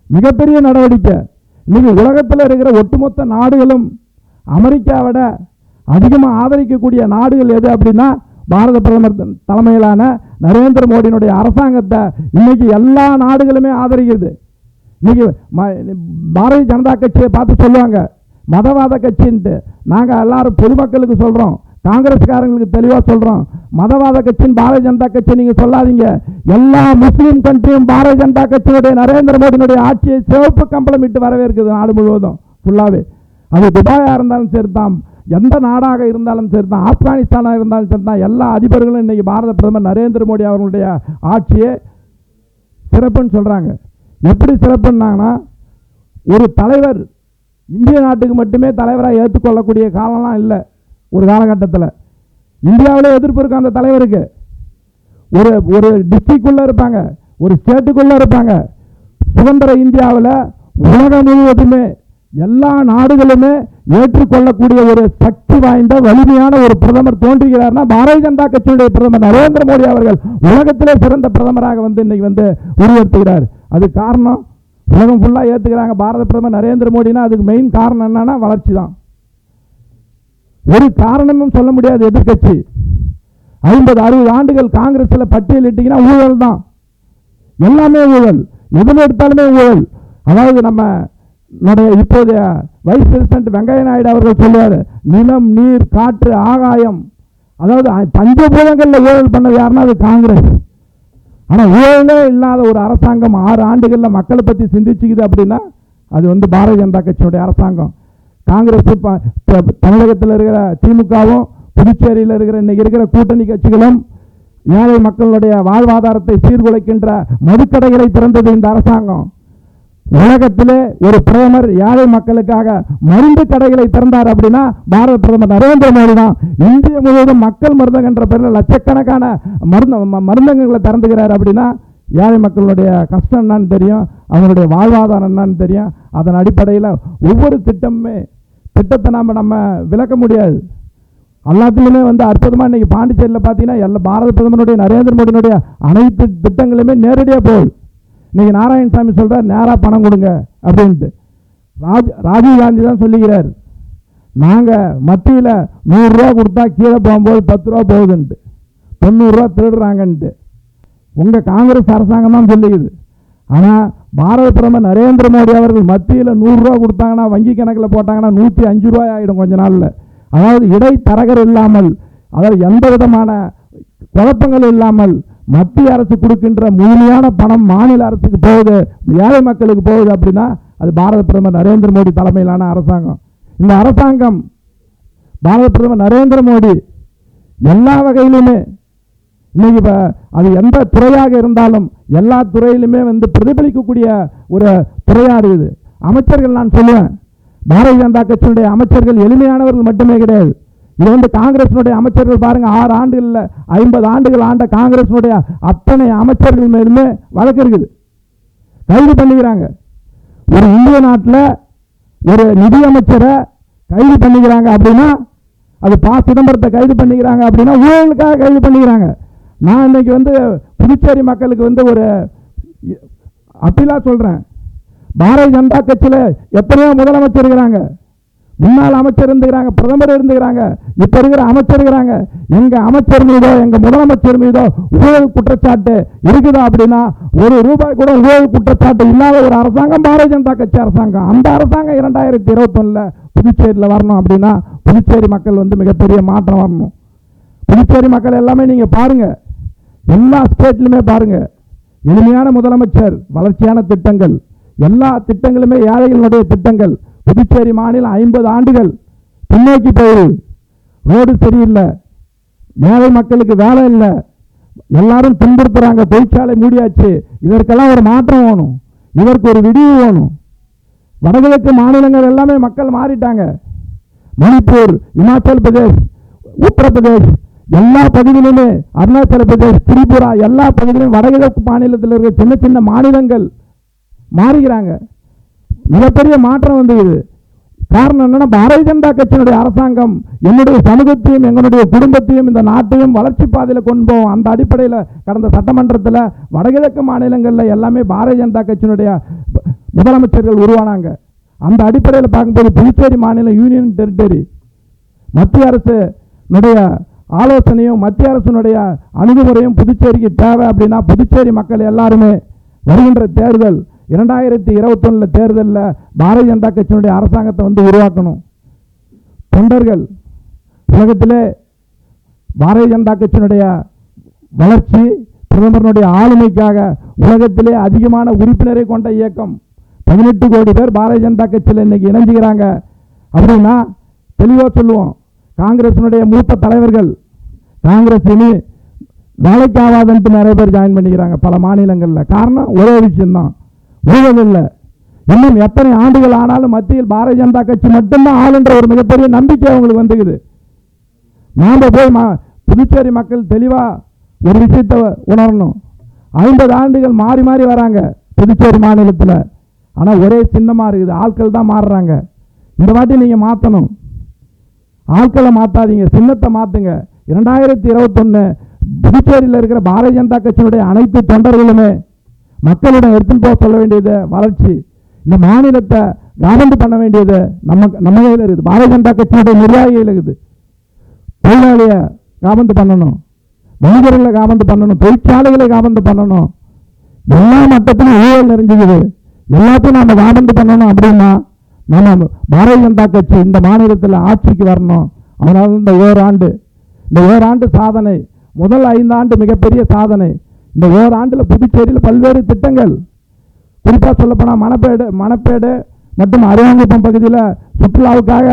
மிகப்பெரிய நடவடிக்கை. இன்றைக்கி உலகத்தில் இருக்கிற ஒட்டுமொத்த நாடுகளும் அமெரிக்காவோட அதிகமாக ஆதரிக்கக்கூடிய நாடுகள் எது அப்படின்னா பாரத பிரதமர் தலைமையிலான நரேந்திர மோடியினுடைய அரசாங்கத்தை இன்றைக்கி எல்லா நாடுகளுமே ஆதரிக்கிறது. இன்றைக்கி பாரதிய ஜனதா கட்சியை பார்த்து சொல்லுவாங்க மதவாத கட்சின்ட்டு. நாங்கள் எல்லாரும் பொதுமக்களுக்கு சொல்கிறோம், காங்கிரஸ்காரங்களுக்கு தெளிவாக சொல்கிறோம், மதவாத கட்சியின் பாரதிய ஜனதா கட்சி நீங்கள் சொல்லாதீங்க. எல்லா முஸ்லீம் கண்ட்ரியும் பாரதிய ஜனதா கட்சியினுடைய நரேந்திர மோடியினுடைய ஆட்சியை சிவப்பு கம்பளம் இட்டு வரவேற்குது நாடு முழுவதும் ஃபுல்லாகவே. அது துபாயாக இருந்தாலும் சரி தான், எந்த நாடாக இருந்தாலும் சரி தான், ஆப்கானிஸ்தானாக இருந்தாலும் சரி தான், எல்லா அதிபர்களும் இன்றைக்கி பாரத பிரதமர் நரேந்திர மோடி அவர்களுடைய ஆட்சியை சிறப்புன்னு சொல்கிறாங்க. எப்படி சிறப்புன்னாங்கன்னா, ஒரு தலைவர் இந்திய நாட்டுக்கு மட்டுமே தலைவராக ஏற்றுக்கொள்ளக்கூடிய காலம்லாம் இல்லை. ஒரு காலகட்டத்தில் இந்தியாவிலே எதிர்ப்பு இருக்கும் அந்த தலைவருக்கு. ஒரு டிஸ்ட்ரிக்டுள்ளே இருப்பாங்க, ஒரு ஸ்டேட்டுக்குள்ளே இருப்பாங்க. சுதந்திர இந்தியாவில் உலகம் முழுவதுமே எல்லா நாடுகளுமே ஏற்றுக்கொள்ளக்கூடிய ஒரு சக்தி வாய்ந்த வலிமையான ஒரு பிரதமர் தோன்றுகிறார்னா பாரதிய ஜனதா கட்சியுடைய பிரதமர் நரேந்திர மோடி அவர்கள் உலகத்திலே சிறந்த பிரதமராக இன்னைக்கு உருவெடுத்துகிறார். அது காரணம் உலகம் ஃபுல்லாக ஏற்றுக்கிறாங்க பாரத பிரதமர் நரேந்திர மோடினா. அதுக்கு மெயின் காரணம் என்னன்னா வளர்ச்சி தான். ஒரு காரணமும் சொல்ல முடியாது. எதிர்கட்சி 50-60 ஆண்டுகள் காங்கிரஸில் பட்டியலிட்டீங்கன்னா ஊழல் தான், எல்லாமே ஊழல், எதில் எடுத்தாலுமே ஊழல். அதாவது நம்ம இப்போதைய வைஸ் பிரசிடென்ட் வெங்கையா நாயுடு அவர்கள் சொல்லுவார், நிலம், நீர், காற்று, ஆகாயம், அதாவது பஞ்சபூதங்களில் ஊழல் பண்ணது யாருன்னா அது காங்கிரஸ். ஆனால் ஊழலே இல்லாத ஒரு அரசாங்கம் 6 ஆண்டுகளில் மக்களை பற்றி சிந்திச்சுக்குது அப்படின்னா அது பாரதிய ஜனதா கட்சியுடைய அரசாங்கம். காங்கிரஸ் தமிழகத்தில் இருக்கிற திமுகவும் புதுச்சேரியில் இருக்கிற இன்னைக்கு இருக்கிற கூட்டணி கட்சிகளும் ஏழை மக்களுடைய வாழ்வாதாரத்தை சீர்குலைக்கின்ற மதுக்கடைகளை திறந்தது இந்த அரசாங்கம். உலகத்திலே ஒரு பிரதமர் ஏழை மக்களுக்காக மருந்து கடைகளை திறந்தார் அப்படின்னா பாரத பிரதமர் நரேந்திர மோடி தான். இந்திய முழுவதும் மக்கள் மருந்தகம் என்ற பெயரில் லட்சக்கணக்கான மருந்தகங்களை திறந்துகிறார் அப்படின்னா ஏழை மக்களுடைய கஷ்டம் என்னன்னு தெரியும், அவங்களுடைய வாழ்வாதாரம் என்னன்னு தெரியும். அதன் அடிப்படையில் ஒவ்வொரு திட்டத்தை நம்ம விளக்க முடியாது. எல்லாத்துலேயுமே அற்புதமாக இன்றைக்கி பாண்டிச்சேரியில் பார்த்தீங்கன்னா எல்லா பாரத பிரதமருடைய நரேந்திர மோடியினுடைய அனைத்து திட்டங்களுமே நேரடியாக போகுது. இன்றைக்கி நாராயணசாமி சொல்கிறார் நேராக பணம் கொடுங்க அப்படின்ட்டு. ராஜீவ்காந்தி தான் சொல்லுகிறார், நாங்கள் மத்தியில் 100 ரூபா கொடுத்தா கீழே போகும்போது 10 ரூபா போகுதுன்ட்டு, 90 ரூபா திருடுறாங்கன்ட்டு. உங்கள் காங்கிரஸ் அரசாங்கம் தான் சொல்லிக்குது. ஆனால் பாரத பிரதமர் நரேந்திர மோடி அவர்கள் மத்தியில் 100 ரூபா கொடுத்தாங்கன்னா வங்கி கணக்கில் போட்டாங்கன்னா 105 ரூபாய் ஆகிடும் கொஞ்ச நாளில். அதாவது இடைத்தரகர் இல்லாமல், அதாவது எந்த விதமான குழப்பங்கள் இல்லாமல் மத்திய அரசு கொடுக்கின்ற முழுமையான பணம் மாநில அரசுக்கு போகுது, ஏழை மக்களுக்கு போகுது அப்படின்னா அது பாரத பிரதமர் நரேந்திர மோடி தலைமையிலான அரசாங்கம். இந்த அரசாங்கம் பாரத பிரதமர் நரேந்திர மோடி எல்லா வகையிலுமே இன்னைக்கு அது எந்த துறையாக இருந்தாலும் எல்லா துறையிலுமே பிரதிபலிக்கக்கூடிய ஒரு துறையாக இருக்குது. அமைச்சர்கள் நான் சொல்லுவேன், பாரதிய ஜனதா கட்சியினுடைய அமைச்சர்கள் எளிமையானவர்கள் மட்டுமே கிடையாது. இது காங்கிரஸினுடைய அமைச்சர்கள் பாருங்க, 6 ஆண்டுகளில் 50 ஆண்டுகள் ஆண்ட காங்கிரஸினுடைய அத்தனை அமைச்சர்கள் மேலுமே வழக்கு இருக்குது, கைது பண்ணிக்கிறாங்க. ஒரு இந்திய நாட்டில் ஒரு நிதி அமைச்சரை கைது பண்ணிக்கிறாங்க அப்படின்னா அது சிதம்பரத்தை கைது பண்ணிக்கிறாங்க அப்படின்னா ஊழலுக்காக கைது பண்ணிக்கிறாங்க. நான் இன்னைக்கு புதுச்சேரி மக்களுக்கு ஒரு அப்பீலாக சொல்கிறேன், பாரதிய ஜனதா கட்சியில் எத்தனையோ முதலமைச்சர் இருக்கிறாங்க, முன்னாள் அமைச்சர் இருந்துக்கிறாங்க, பிரதமர் இருந்துக்கிறாங்க, இப்போ இருக்கிற அமைச்சர் இருக்கிறாங்க. எங்கள் அமைச்சர் மீதோ எங்கள் முதலமைச்சர் மீதோ ஊழல் குற்றச்சாட்டு இருக்குதா அப்படின்னா 1 ரூபாய் கூட ஊழல் குற்றச்சாட்டு இல்லாத ஒரு அரசாங்கம் பாரதிய ஜனதா கட்சி அரசாங்கம். அந்த அரசாங்கம் 2021 புதுச்சேரியில் வரணும் அப்படின்னா புதுச்சேரி மக்கள் மிகப்பெரிய மாற்றம் வரணும். புதுச்சேரி மக்கள் எல்லாமே நீங்கள் பாருங்கள், எல்லா ஸ்டேட்லையுமே பாருங்கள், எளிமையான முதலமைச்சர், வளர்ச்சியான திட்டங்கள், எல்லா திட்டங்களுமே ஏழைகளுடைய திட்டங்கள். புதுச்சேரி மாநிலம் 50 ஆண்டுகள் பின்னோக்கி போயிடுது. ரோடு சரியில்லை, ஏழை மக்களுக்கு வேலை இல்லை, எல்லாரும் துன்புறுத்துறாங்க, தொழிற்சாலை மூடியாச்சு. இதற்கெல்லாம் ஒரு மாற்றம் வேணும், இதற்கு ஒரு விடிவு வேணும். வடகிழக்கு மாநிலங்கள் எல்லாமே மக்கள் மாறிட்டாங்க. மணிப்பூர், இமாச்சல் பிரதேஷ், உத்தரப்பிரதேஷ் எல்லா பகுதியிலுமே, அருணாச்சல பிரதேஷ், திரிபுரா எல்லா பகுதியிலும் வடகிழக்கு மாநிலத்தில் இருக்கிற சின்ன சின்ன மாநிலங்கள் மாறுகிறாங்க. மிகப்பெரிய மாற்றம் வந்தது. காரணம் என்னன்னா பாரதிய ஜனதா கட்சியினுடைய அரசாங்கம் என்னுடைய சமூகத்தையும் எங்களுடைய குடும்பத்தையும் இந்த நாட்டையும் வளர்ச்சி பாதையில் கொண்டு போவோம். அந்த அடிப்படையில் கடந்த சட்டமன்றத்தில் வடகிழக்கு மாநிலங்களில் எல்லாமே பாரதிய ஜனதா கட்சியினுடைய முதலமைச்சர்கள் உருவானாங்க. அந்த அடிப்படையில் பார்க்கும்போது புதுச்சேரி மாநிலம் யூனியன் டெரிட்டரி, மத்திய அரசுடைய ஆலோசனையும் மத்திய அரசினுடைய அணுகுமுறையும் புதுச்சேரிக்கு தேவை. அப்படின்னா புதுச்சேரி மக்கள் எல்லாருமே வருகின்ற தேர்தல் 2021 தேர்தலில் பாரதிய ஜனதா கட்சியினுடைய அரசாங்கத்தை உருவாக்கணும். தொண்டர்கள் உலகத்திலே பாரதிய ஜனதா கட்சியினுடைய வளர்ச்சி, பிரதமருடைய ஆளுமைக்காக உலகத்திலே அதிகமான உறுப்பினரை கொண்ட இயக்கம் 18 கோடி பேர் பாரதிய ஜனதா கட்சியில் இன்னைக்கு இணைஞ்சுக்கிறாங்க அப்படின்னா தெளிவாக சொல்லுவோம். காங்கிரசினுடைய மூத்த தலைவர்கள் காங்கிரஸ் இனி வேலைக்கு ஆகாதுன்ட்டு நிறைய பேர் ஜாயின் பண்ணிக்கிறாங்க பல மாநிலங்களில். காரணம் ஒரே விஷயம்தான், ஊழல் இல்லை. இன்னும் எத்தனை ஆண்டுகள் ஆனாலும் மத்தியில் பாரதிய ஜனதா கட்சி மட்டும்தான் ஆளுன்ற ஒரு மிகப்பெரிய நம்பிக்கை அவங்களுக்கு வந்துக்குது. நாம் போய் புதுச்சேரி மக்கள் தெளிவாக ஒரு விஷயத்தை உணரணும். 50 ஆண்டுகள் மாறி மாறி வராங்க புதுச்சேரி மாநிலத்தில், ஆனால் ஒரே சின்னமாக இருக்குது, ஆட்கள் தான் மாறுறாங்க. இந்த வாட்டி நீங்கள் மாற்றணும், ஆட்களை மாற்றாதீங்க, சின்னத்தை மாற்றுங்க. 2021 புதுச்சேரியில் இருக்கிற பாரதிய ஜனதா கட்சியினுடைய அனைத்து தொண்டர்களுமே மக்களிடம் எடுத்துன்னு போக சொல்ல வேண்டியது வளர்ச்சி. இந்த மாநிலத்தை கவர்மெண்ட் பண்ண வேண்டியது நம்ம கையில் இருக்குது, பாரதிய ஜனதா கட்சியினுடைய நிர்வாகிகள் இருக்குது. தொழிலாளியை கவர்மெண்ட் பண்ணணும், வணிகர்களை கவர்மெண்ட் பண்ணணும், தொழிற்சாலைகளை கவர்மெண்ட் பண்ணணும். எல்லா மட்டத்திலும் ஊழல் நிறைஞ்சுக்குது, எல்லாத்தையும் நம்ம கவர்மெண்ட் பண்ணணும். அப்படின்னா நம்ம பாரதிய ஜனதா கட்சி இந்த மாநிலத்தில் ஆட்சிக்கு வரணும். அதனால இந்த ஓராண்டு சாதனை, முதல் 5 ஆண்டு மிகப்பெரிய சாதனை. இந்த ஓராண்டில் புதுச்சேரியில் பல்வேறு திட்டங்கள், குறிப்பாக சொல்லப்போனால் மணப்பேடு மற்றும் அரியாங்குப்பம் பகுதியில் சுற்றுலாவுக்காக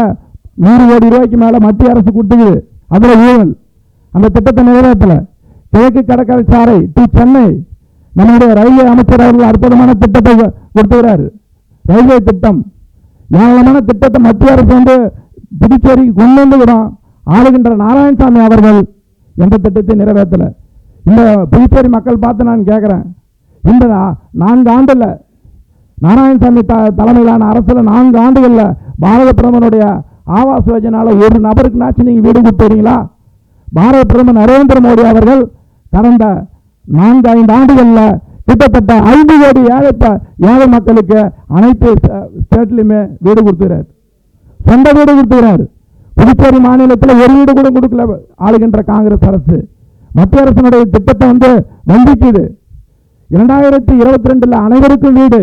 100 கோடி ரூபாய்க்கு மேலே மத்திய அரசு கொடுத்துக்குது. அதில் ஊழல், அந்த திட்டத்தை நிறைவேற்றலை. கிழக்கு கடற்கரை சாலை டு சென்னை நம்முடைய ரயில்வே அமைச்சர் அவர்கள் அற்புதமான திட்டத்தை கொடுத்துக்கிறார். ரயில்வே திட்டம் ஏராளமான திட்டத்தை மத்திய அரசு வந்து புதுச்சேரிக்கு கொண்டு வந்துவிடும். ஆளுகின்ற நாராயணசாமி அவர்கள் எந்த திட்டத்தை நிறைவேற்றலை. இந்த புதுச்சேரி மக்கள் பார்த்து நான் கேட்குறேன், இந்த 4 ஆண்டில் நாராயணசாமி தலைமையிலான அரசில் 4 ஆண்டுகளில் பாரத பிரதமருடைய ஆவாஸ் யோஜனாவில் ஒரு நபருக்குனாச்சும் நீங்கள் வீடு கொடுத்துறீங்களா? பாரத பிரதமர் நரேந்திர மோடி அவர்கள் கடந்த 4-5 ஆண்டுகளில் கிட்டத்தட்ட 5 கோடி ஏழை மக்களுக்கு அனைத்து ஸ்டேட்லையுமே வீடு கொடுத்துக்கிறார், சொந்த வீடு கொடுத்துக்கிறார். புதுச்சேரி மாநிலத்தில் ஒரு வீடு கூட கொடுக்கல ஆளுகின்ற காங்கிரஸ் அரசு. மத்திய அரசினுடைய திட்டத்தை வந்திக்குது. 2022 அனைவருக்கும் வீடு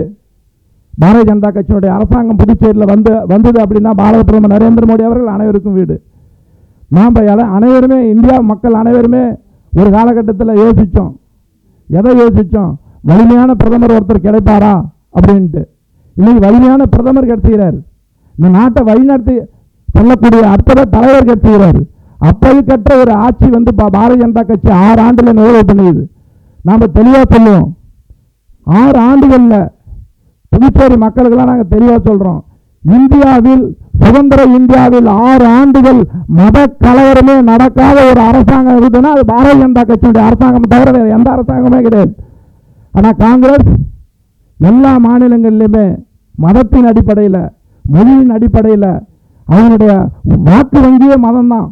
பாரதிய ஜனதா கட்சியினுடைய அரசாங்கம் புதுச்சேரியில் வந்தது அப்படின்னா பாரத பிரதமர் நரேந்திர மோடி அவர்கள் அனைவருக்கும் வீடு. நாம் அனைவருமே, இந்தியா மக்கள் அனைவருமே ஒரு காலகட்டத்தில் யோசித்தோம். எதை யோசித்தோம்? வலிமையான பிரதமர் ஒருத்தர் கிடைப்பாரா அப்படின்ட்டு. இன்னைக்கு வலிமையான பிரதமர் கிடைச்சுகிறார், இந்த நாட்டை வழிநடத்தி சொல்லக்கூடிய அற்புத தலைவர் கிடைச்சுகிறார். அப்பழுக்கற்ற ஒரு ஆட்சி பாரதிய ஜனதா கட்சி 6 ஆண்டுல நிறைவு பண்ணுது. நாம் தெளிவாக சொல்லுவோம், 6 ஆண்டுகளில் புதுச்சேரி மக்களுக்கெல்லாம் நாங்கள் தெளிவாக சொல்கிறோம், இந்தியாவில் சுதந்திர இந்தியாவில் 6 ஆண்டுகள் மத கலவரமே நடக்காத ஒரு அரசாங்கம் இருக்குதுன்னா அது பாரதிய ஜனதா கட்சியுடைய அரசாங்கம் தவிர வேறு எந்த அரசாங்கமே கிடையாது. ஆனால் காங்கிரஸ் எல்லா மாநிலங்களிலுமே மதத்தின் அடிப்படையில், மொழியின் அடிப்படையில் அவனுடைய வாக்கு வங்கியே மதம்தான்.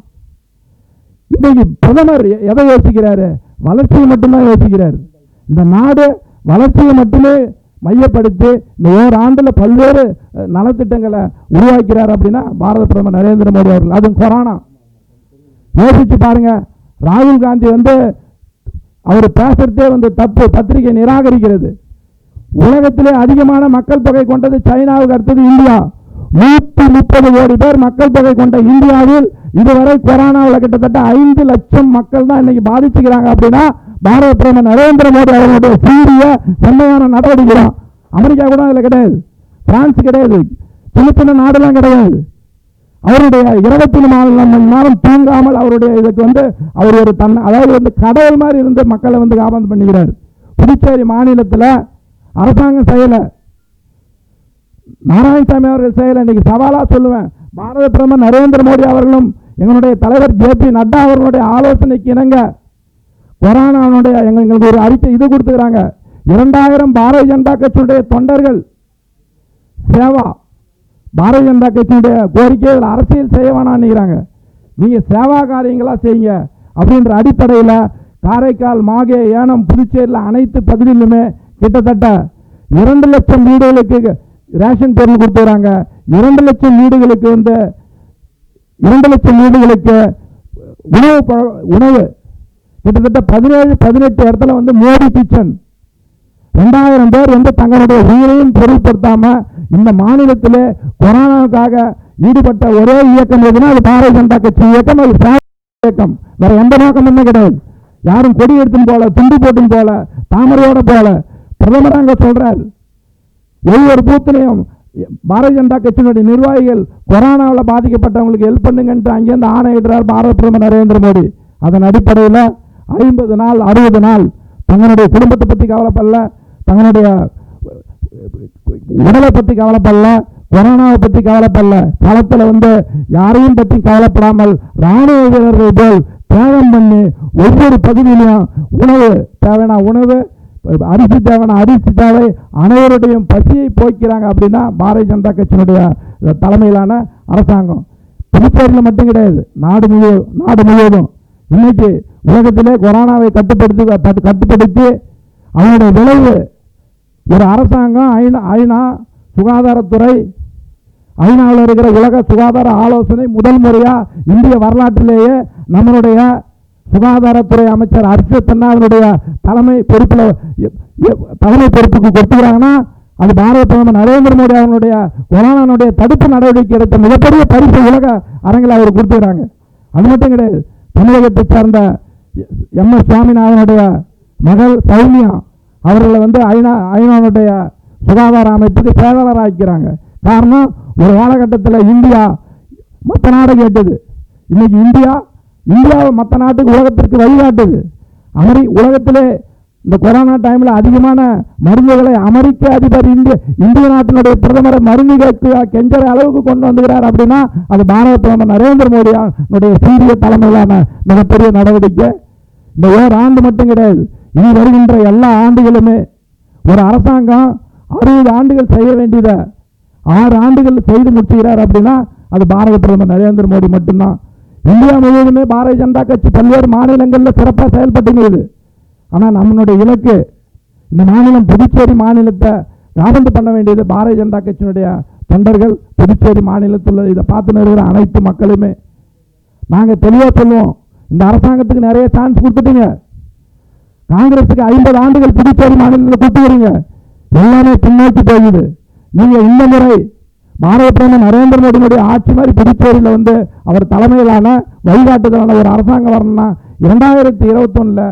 இன்னைக்கு பிரதமர் எதை யோசிக்கிறாரு? வளர்ச்சியை மட்டும்தான் யோசிக்கிறார். இந்த நாடு வளர்ச்சியை மட்டுமே மையப்படுத்தி இந்த ஓராண்டில் பல்வேறு நலத்திட்டங்களை உருவாக்கிறார் அப்படின்னா பாரத பிரதமர் நரேந்திர மோடி அவர்கள். அதுவும் கொரோனா யோசிச்சு பாருங்க. ராகுல் காந்தி அவர் பேசுறதே தப்பு, பத்திரிகை நிராகரிக்கிறது. உலகத்திலே அதிகமான மக்கள் தொகை கொண்டது சைனாவுக்கு அடுத்தது இந்தியா. 130 கோடி பேர் மக்கள் தொகை கொண்ட இந்தியாவில் இதுவரை கொரோனாவில் கிட்டத்தட்ட 5 லட்சம் மக்கள் தான் இன்னைக்கு பாதிச்சுக்கிறாங்க அப்படின்னா பாரத பிரதமர் நரேந்திர மோடி அவர்களுடைய சீரிய செம்மையான நடவடிக்கை தான். அமெரிக்கா கூட அதில் கிடையாது, பிரான்ஸ் கிடையாது, சின்ன சின்ன நாடெல்லாம் கிடையாது. அவருடைய 24 மணி நேரம் தூங்காமல் அவருடைய இதுக்கு அவர் ஒரு அதாவது கடவுள் மாதிரி இருந்து மக்களை காபந்து பண்ணிக்கிறார். புதுச்சேரி மாநிலத்தில் அரசாங்கம் செய்யலை, நாராயணசாமி அவர்கள் செய்யலை. இன்னைக்கு சவாலாக சொல்லுவேன், பாரத பிரதமர் நரேந்திர மோடி அவர்களும் எங்களுடைய தலைவர் JP நட்டா அவர்களுடைய ஆலோசனைக்கு இணங்க கொரோனாவுடைய எங்களுக்கு ஒரு அறிக்கை இது கொடுத்துக்கிறாங்க. 2000 பாரதிய ஜனதா கட்சியுடைய தொண்டர்கள் சேவா, பாரதிய ஜனதா கட்சியுடைய கோரிக்கைகள் அரசியல் செய்ய வேணாம்னுங்கிறாங்க. நீங்கள் சேவா காரியங்களாக செய்யுங்க அப்படின்ற அடிப்படையில் காரைக்கால், மாகே, ஏனம், புதுச்சேரியில் அனைத்து பகுதியிலுமே கிட்டத்தட்ட 2 லட்சம் வீடுகளுக்கு ரேஷன் பொருள் கொடுத்துக்கிறாங்க. 2 லட்சம் வீடுகளுக்கு 2 லட்சம் வீடுகளுக்கு உணவு கிட்டத்தட்ட 17-18 இடத்துல மோடி கிச்சன். 2000 பேர் தங்களுடைய உயிரையும் பொருட்படுத்தாம இந்த மாநிலத்திலே கொரோனாவுக்காக ஈடுபட்ட ஒரே இயக்கம் எதுனா அது பாரதிய ஜனதா கட்சி இயக்கம். அது இயக்கம், வேற எந்த நோக்கமுமே கிடையாது. யாரும் கொடி எடுத்தும் போல, துண்டு போட்டும் போல, தாமரையோட போல. பிரதமர் அங்க சொல்றார், ஒவ்வொரு பூத்திலையும் பாரதிய ஜனதா கட்சியினுடைய நிர்வாகிகள் கொரோனாவில் பாதிக்கப்பட்டவங்களுக்கு ஹெல்ப் பண்ணுங்கன்ட்டு அங்கேருந்து ஆணையிடுறார் பாரத பிரதமர் நரேந்திர மோடி. அதன் அடிப்படையில் 50 நாள் 60 நாள் தங்களுடைய குடும்பத்தை பற்றி கவலைப்படல, தங்களுடைய உடலை பற்றி கவலைப்படல, கொரோனாவை பற்றி கவலைப்படல. களத்தில் யாரையும் பற்றி கவலைப்படாமல் ராணுவ வீரர்கள் போல் தியாகம் பண்ணி ஒவ்வொரு பகுதியிலையும் உணவு தேவையான உணவு, அரிசி தேவையான அரிசி தேவை, அனைவருடையும் பசியை போக்கிறாங்க. அப்படின்னா பாரதிய ஜனதா கட்சியினுடைய தலைமையிலான அரசாங்கம். புதுச்சேரியில் மட்டும் கிடையாது, நாடு முழுவதும் இன்னைக்கு உலகத்திலே கொரோனாவை கட்டுப்படுத்தி அவனுடைய விளைவு ஒரு அரசாங்கம் ஐநா சுகாதாரத்துறை, ஐநாவில் இருக்கிற உலக சுகாதார ஆலோசனை முதல் முறையாக இந்திய வரலாற்றிலேயே நம்மளுடைய சுகாதாரத்துறை அமைச்சர் ஹர்ஷ் அவருடைய தலைமை பொறுப்புக்கு கொடுத்துக்கிறாங்கன்னா அது பாரத பிரதமர் நரேந்திர மோடி அவர்களுடைய கொரோனாவுடைய தடுப்பு நடவடிக்கை எடுத்த மிகப்பெரிய பரிசு உலக அரங்கில் அவர் கொடுத்துக்கிறாங்க. அது மட்டும் கிடையாது, தமிழகத்தை சார்ந்த MS சுவாமிநாதனுடைய மகள் சௌமியா அவர்களை ஐநாவுடைய சுகாதார அமைப்புக்கு செயலாளர் ஆக்கிறாங்க. காரணம், ஒரு காலகட்டத்தில் இந்தியா மற்ற நாடு கேட்டது, இன்னைக்கு இந்தியாவை மற்ற நாட்டுக்கு உலகத்திற்கு வழிகாட்டுது. உலகத்திலே இந்த கொரோனா டைமில் அதிகமான மருந்துகளை அமெரிக்க அதிபர் இந்திய நாட்டினுடைய பிரதமரை மருந்து கெஞ்சற அளவுக்கு கொண்டு வந்துகிறார். அப்படின்னா அது பாரத பிரதமர் நரேந்திர மோடியுடைய சீரிய தலைமையிலான மிகப்பெரிய நடவடிக்கை. இந்த ஓராண்டு மட்டும் கிடையாது, இனி வருகின்ற எல்லா ஆண்டுகளுமே ஒரு அரசாங்கம் 60 ஆண்டுகள் செய்ய வேண்டியதை 6 ஆண்டுகள் செய்து முடிச்சுகிறார். அப்படின்னா அது பாரத பிரதமர் நரேந்திர மோடி மட்டும்தான். இந்தியா முழுவதுமே பாரதிய ஜனதா கட்சி பல்வேறு மாநிலங்களில் சிறப்பாக செயல்பட்டுங்கிறது. ஆனால் நம்மளுடைய இலக்கு இந்த மாநிலம், புதுச்சேரி மாநிலத்தை காபந்து பண்ண வேண்டியது பாரதிய ஜனதா கட்சியினுடைய தொண்டர்கள், புதுச்சேரி மாநிலத்தில் இதை பார்த்து இருக்கிற அனைத்து மக்களுமே. நாங்கள் தெளிவாக சொல்லுவோம், இந்த அரசாங்கத்துக்கு நிறைய சான்ஸ் கொடுத்துட்டீங்க. காங்கிரஸுக்கு 50 ஆண்டுகள் புதுச்சேரி மாநிலத்தில் கொடுத்துக்கிறீங்க, எல்லாமே பின்னோக்கி போகுது. நீங்கள் இந்த முறை பாரத பிரதமர் நரேந்திர மோடியினுடைய ஆட்சி மாதிரி புதுச்சேரியில் அவர் தலைமையிலான வழிகாட்டுதலான ஒரு அரசாங்கம் வரணும்னா 2021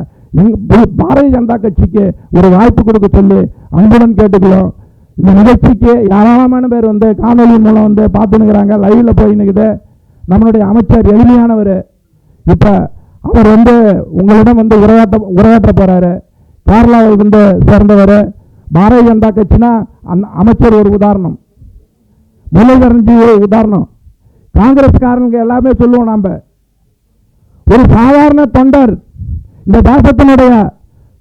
பாரதிய ஜனதா கட்சிக்கு ஒரு வாய்ப்பு கொடுக்க சொல்லி அன்புடன் கேட்டுக்கிறோம். இந்த நிகழ்ச்சிக்கு ஏராளமான பேர் காணொலி மூலம் பார்த்துனுக்கிறாங்க, லைவ்ல போயின்னுக்குது. நம்மளுடைய அமைச்சர் எளிமையானவர், இப்போ அவர் உங்களிடம் உரையாற்ற போறாரு. கேரளாவில் சேர்ந்தவர். பாரதிய ஜனதா கட்சினா அமைச்சர் ஒரு உதாரணம், முரளிதரன்ஜி ஒரு உதாரணம். காங்கிரஸ்காரங்க எல்லாமே சொல்லுவோம், நாம ஒரு சாதாரண தொண்டர் இந்த தேசத்தினுடைய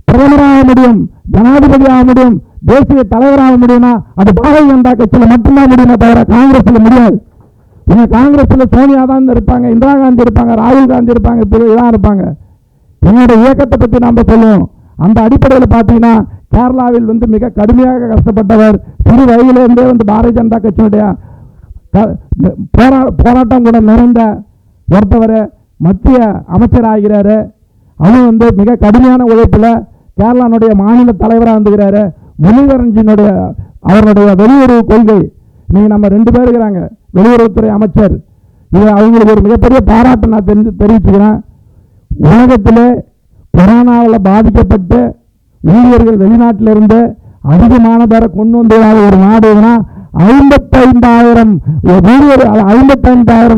பிரதமராக முடியும், ஜனாதிபதி ஆக முடியும், தேசிய தலைவராக முடியும்னா அது பாரதிய ஜனதா கட்சியில் மட்டும்தான் முடியுமே தவிர காங்கிரஸில் முடியாது. இவங்க காங்கிரஸில் சோனியா தான் இருப்பாங்க, இந்திரா காந்தி இருப்பாங்க, ராகுல் காந்தி இருப்பாங்க, இப்படிதான் இருப்பாங்க. என்னோட இயக்கத்தை பற்றி நாம் சொல்லுவோம். அந்த அடிப்படையில் பார்த்தீங்கன்னா கேரளாவில் மிக கடுமையாக கஷ்டப்பட்டவர், சிறு வயதிலிருந்தே பாரதிய ஜனதா கட்சியினுடைய போராட்டம் கூட நிறைந்த ஒருத்தவர் மத்திய அமைச்சர் ஆகிறாரு. அவன் மிக கடுமையான உழைப்பில் கேரளாவுடைய மாநில தலைவராக வந்துக்கிறாரு. முரளிதரன்ஜியினுடைய அவருடைய வெளியுறவு கொள்கை, நீங்கள் நம்ம 2 பேர் இருக்கிறாங்க வெளியுறவுத்துறை அமைச்சர், இது அவங்களுக்கு ஒரு மிகப்பெரிய பாராட்டு நான் தெரிவிச்சுக்கிறேன். உலகத்திலே கொரோனாவில் பாதிக்கப்பட்டு ஊழியர்கள் வெளிநாட்டிலிருந்து அதிகமான பேரை கொண்டு வந்ததாக ஒரு நாடு எதுனா 55,000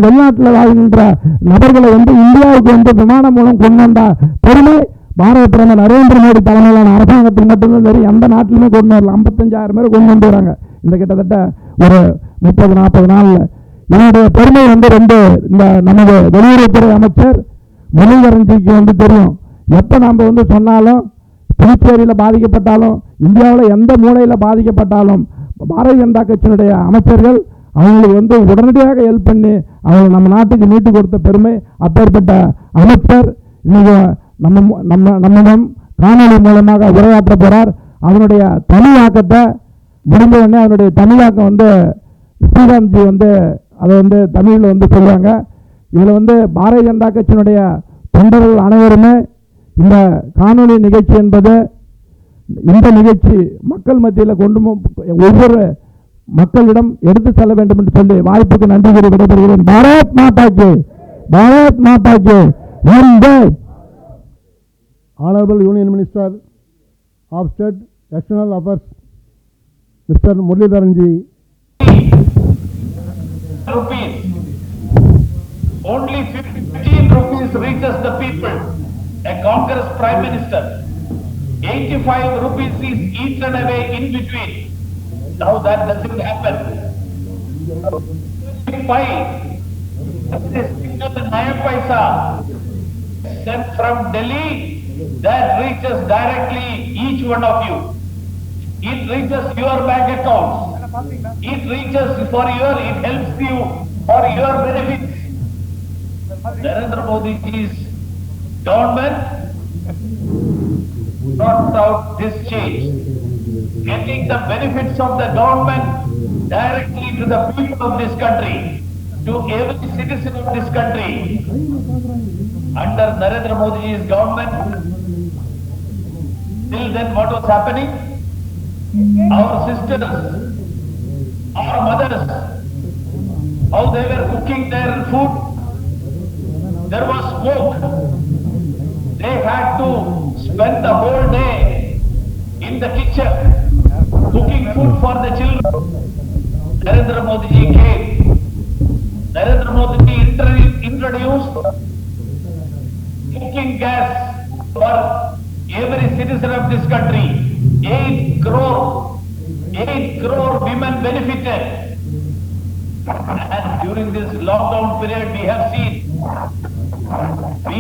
வெளிநாட்டில் வாழ்கின்ற நபர்களை இந்தியாவுக்கு விமானம் மூலம் கொண்டு வந்த பெருமை பாரத பிரதமர் நரேந்திர மோடி தலைமையிலான அரசாங்கத்துக்கு மட்டும்தான் தெரியும். எந்த நாட்டிலுமே கொண்டு வரல. 55,000 பேர் கொண்டு வந்துடுறாங்க இந்த கிட்டத்தட்ட ஒரு 30-40 நாளில். என்னுடைய பெருமை இந்த நமது வெளியுறவுத்துறை அமைச்சர் முரளிதரன்ஜிக்கு தெரியும். எப்போ நாம் சொன்னாலும், புதுச்சேரியில் பாதிக்கப்பட்டாலும், இந்தியாவில் எந்த மூலையில் பாதிக்கப்பட்டாலும் பாரதிய ஜனதா கட்சியினுடைய அமைச்சர்கள் அவங்களுக்கு உடனடியாக ஹெல்ப் பண்ணி அவங்க நம்ம நாட்டுக்கு மீட்டு கொடுத்த பெருமை அப்பேற்பட்ட அமைச்சர் இன்னைக்கு நம்மிடம் காணொலி மூலமாக உரையாற்ற போகிறார். அதனுடைய தமிழாக்கத்தை முடிந்த உடனே அதனுடைய தமிழாக்கம் ஸ்ரீராம்ஜி அதை தமிழில் சொல்லுவாங்க. இதில் பாரதிய ஜனதா கட்சியினுடைய தொண்டர்கள் அனைவருமே இந்த காணொலி நிகழ்ச்சி என்பது, இந்த நிகழ்ச்சி மக்கள் மத்தியில் ஒவ்வொரு மக்களிடம் எடுத்து செல்ல வேண்டும் என்று சொல்லி வாய்ப்புக்கு நன்றி கூறி விடைபெறுகிறேன். பாரத் மாதா கி, பாரத் மாதா கி. Vande. Honorable Union Minister of State External Affairs, Mr. Muralidharan ji. Rupees. Only 15 rupees reaches the people. A Congress Prime Minister. 85 rupees is eaten away in between. Now that doesn't happen. 5 Naya Paisa sent from Delhi that reaches directly each one of you. It reaches your bank accounts. It reaches for your, it helps you for your benefits. Narendra Modi's government brought out this change, getting the benefits of the government directly to the people of this country, to every citizen of this country. Under Narendra Modi's government, till then what was happening? Our sisters, our mothers, how they were cooking their food, there was smoke. They had to spend the whole day in the kitchen, cooking food for the children. Narendra Modi ji came. Narendra Modi ji introduced cooking gas for every citizen of this country. 8 crore women benefited. And during this lockdown period we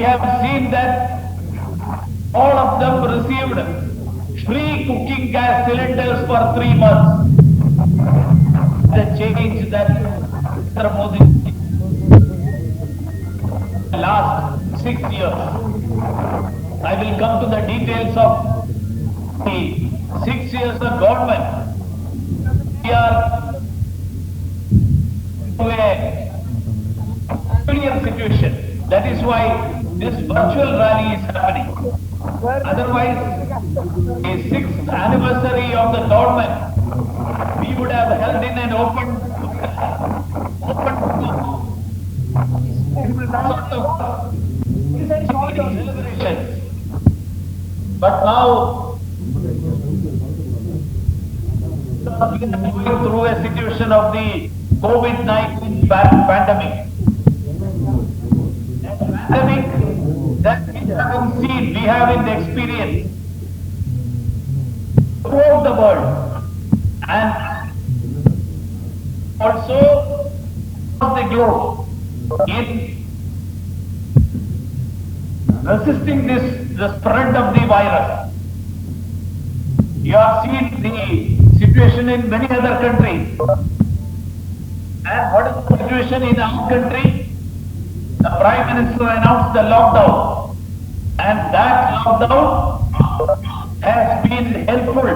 have seen that all of them received free cooking gas cylinders for 3 months. The change that Mr. Modi last 6 years. I will come to the details of the 6 years of government. We are to a peculiar situation. That is why this virtual rally is happening. Otherwise, a 6th anniversary of the government, we would have held in an open celebration. But now, we are going through a situation of the COVID-19 pandemic. Pandemic that we haven't seen, we haven't experienced throughout the world and also across the globe in resisting the spread of the virus. You have seen the situation in many other countries. And what is the situation in our country? The Prime Minister announced the lockdown, and that lockdown has been helpful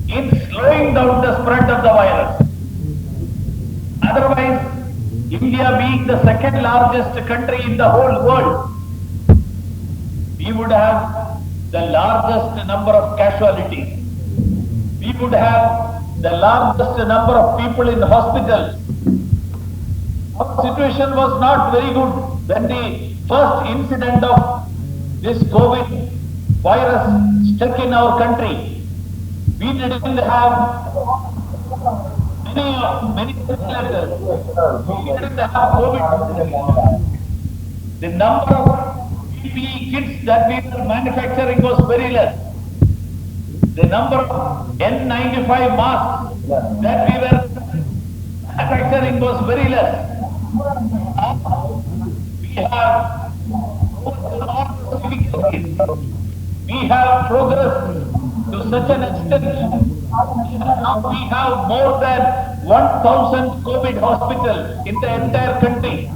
in slowing down the spread of the virus. Otherwise, India being the second largest country in the whole world, we would have the largest number of casualties. We would have the largest number of people in hospitals. Our situation was not very good when the first incident of this COVID virus struck in our country. We didn't have many ventilators. We didn't have COVID. The number of PPE kits that we were manufacturing was very less. The number of N95 masks that we were manufacturing was very less. We have we have progressed to such an extent. Now we have more than 1,000 COVID hospitals in the entire country.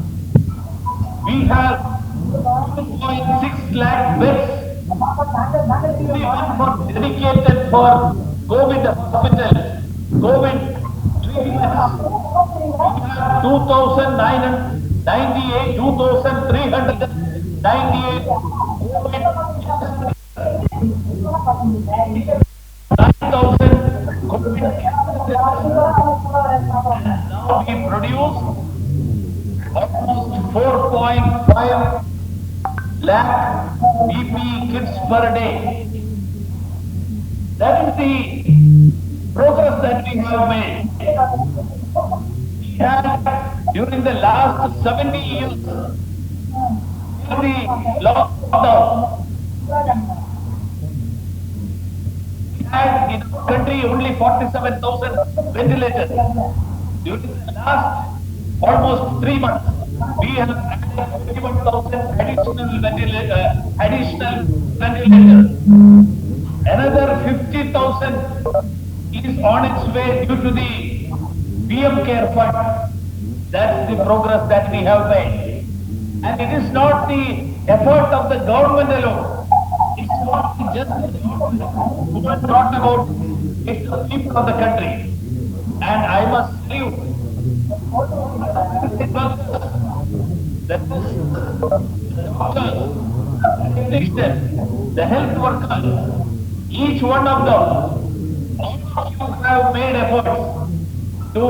We have 2.6 lakh beds, only one dedicated for COVID hospitals, COVID treatments. We have 2,998, 2,398 COVID 9,000 COVID now we produce almost 4.5 lakh BP kits per day. That is the progress that we have made. We had during the last 70 years, during the lockdown, we had in our country only 47,000 ventilators. During the last almost 3 months, we have added 51,000 additional ventilators. Another 50,000 is on its way due to the PM Care Fund. That's the progress that we have made. And it is not the effort of the government alone. It's not just the government who has brought about, it's the people of the country. And I must tell you, the doctors, the technicians, the health workers, each one of them, all of you have made efforts to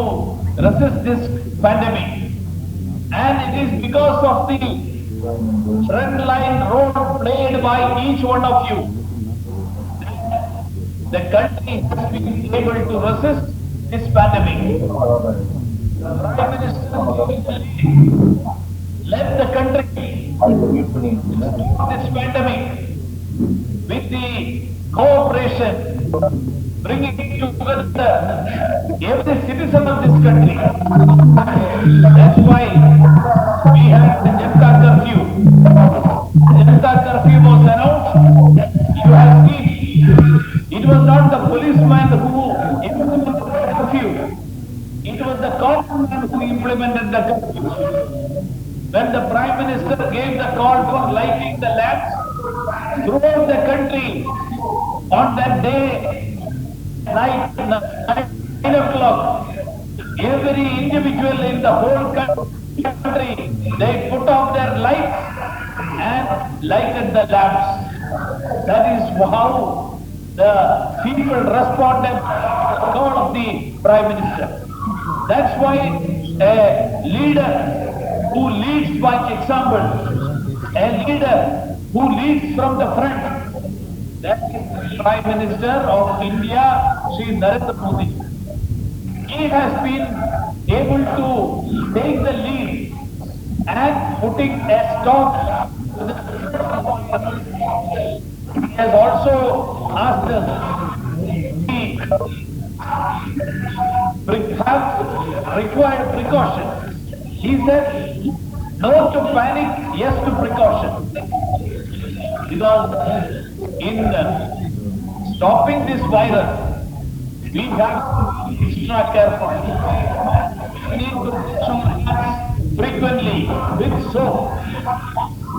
resist this pandemic. And it is because of the frontline role played by each one of you the country has been able to resist this pandemic. The Prime Minister led the country stop this pandemic with the cooperation, bringing together every citizen of this country. That's why we had the Janata curfew. Janata curfew was announced. You have seen, it was not the policeman who implemented the curfew. It was the common man who implemented the curfew. When the Prime Minister gave the call for lighting the lamps throughout the country on that day, night 9 o'clock, every individual in the whole country, they put off their lights and lighted the lamps. That is how the people responded to the call of the Prime Minister. That's why a leader who leads by example, a leader who leads from the front, that is the Prime Minister of India, Shri Narendra Modi. He has been able to take the lead and putting a stop to the. He has also asked us to have required precaution. He said, no to panic, yes to precaution. Because in stopping this virus, we have to be extra careful. We need to wash our hands frequently with soap.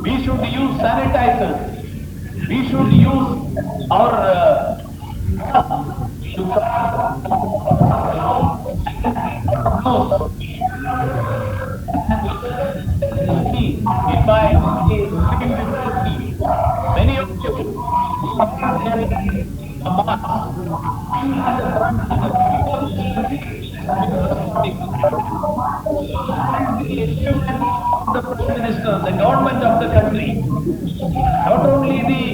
We should use sanitizers. We should use our nose. In my many of you are wearing a the Prime Minister, the government of the country, not only the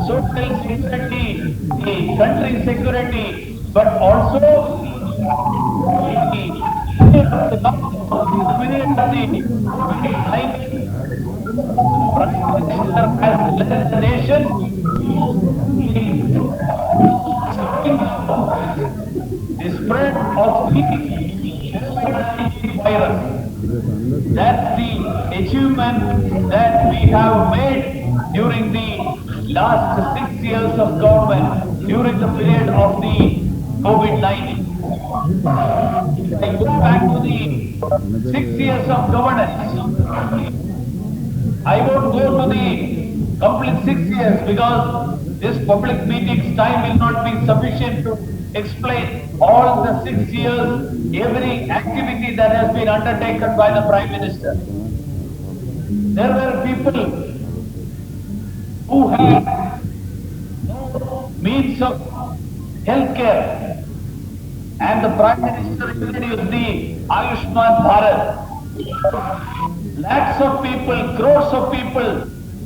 social security, the country security, but also the Prime Minister has led the nation the spread of the virus. That's the achievement that we have made during the last 6 years of government, during the period of the COVID-19. I go back to the 6 years of governance. I won't go to the complete 6 years because this public meeting's time will not be sufficient to explain all the 6 years, every activity that has been undertaken by the Prime Minister. There were people who had no means of health care, and the Prime Minister introduced the Ayushman Bharat. Lakhs of people, crores of people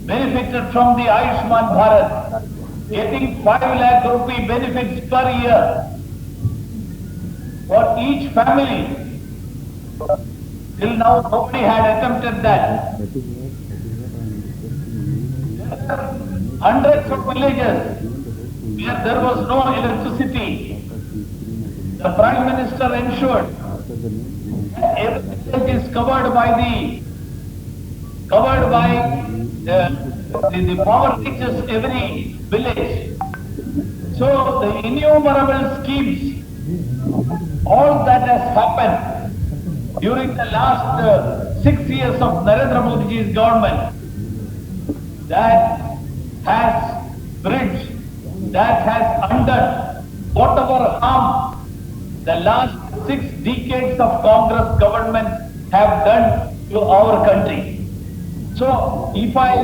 benefited from the Ayushman Bharat, getting 5 lakh rupee benefits per year for each family. Till now, nobody had attempted that. Hundreds of villages where there was no electricity. The Prime Minister ensured that every village is covered by the power reaches every village. So the innumerable schemes, all that has happened during the last 6 years of Narendra Modi's government, that has bridged, that has undone whatever harm the last 6 decades of Congress government have done to our country. So if I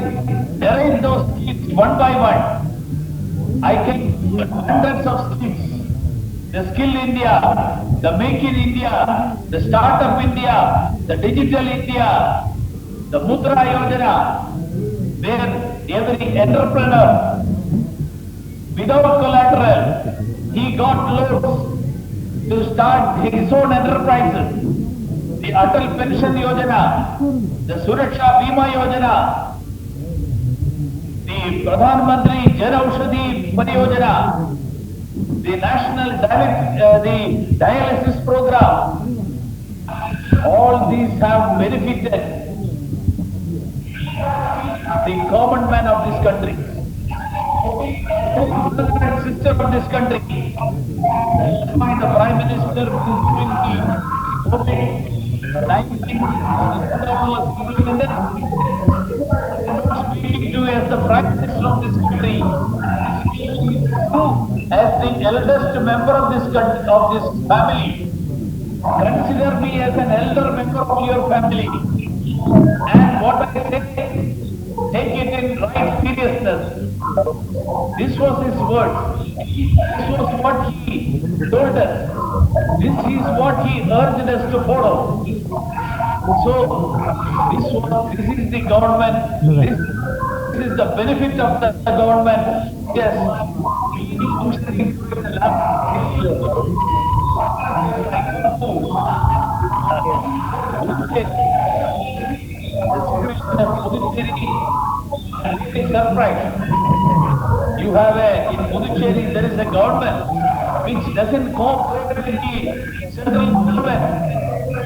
narrate those schemes one by one, I can hundreds of schemes. The Skill India, the Make in India, the Startup India, the Digital India, the Mudra Yojana, where every entrepreneur, without collateral, he got loans to start his own enterprises. The Atal Pension Yojana, the Suraksha Bima Yojana, the Pradhan Mantri Jan Aushadhi Pariyojana, the National Dialysis Program, all these have benefited the common man of this country, brother and sister of this country. That's why the Prime Minister is doing the COVID-19 speaking to as the Prime Minister of this country, as the eldest member of this country, of this family. Consider me as an elder member of your family. And what I say, take it in right seriousness. This was his word. This was what he told us. This is what he urged us to follow. So, this is the government. This is the benefit of the government. Yes. We functioning during the last 6 years. The situation of Puducherry, I'm really surprised. You have in Puducherry there is a government which doesn't cooperate with the central government.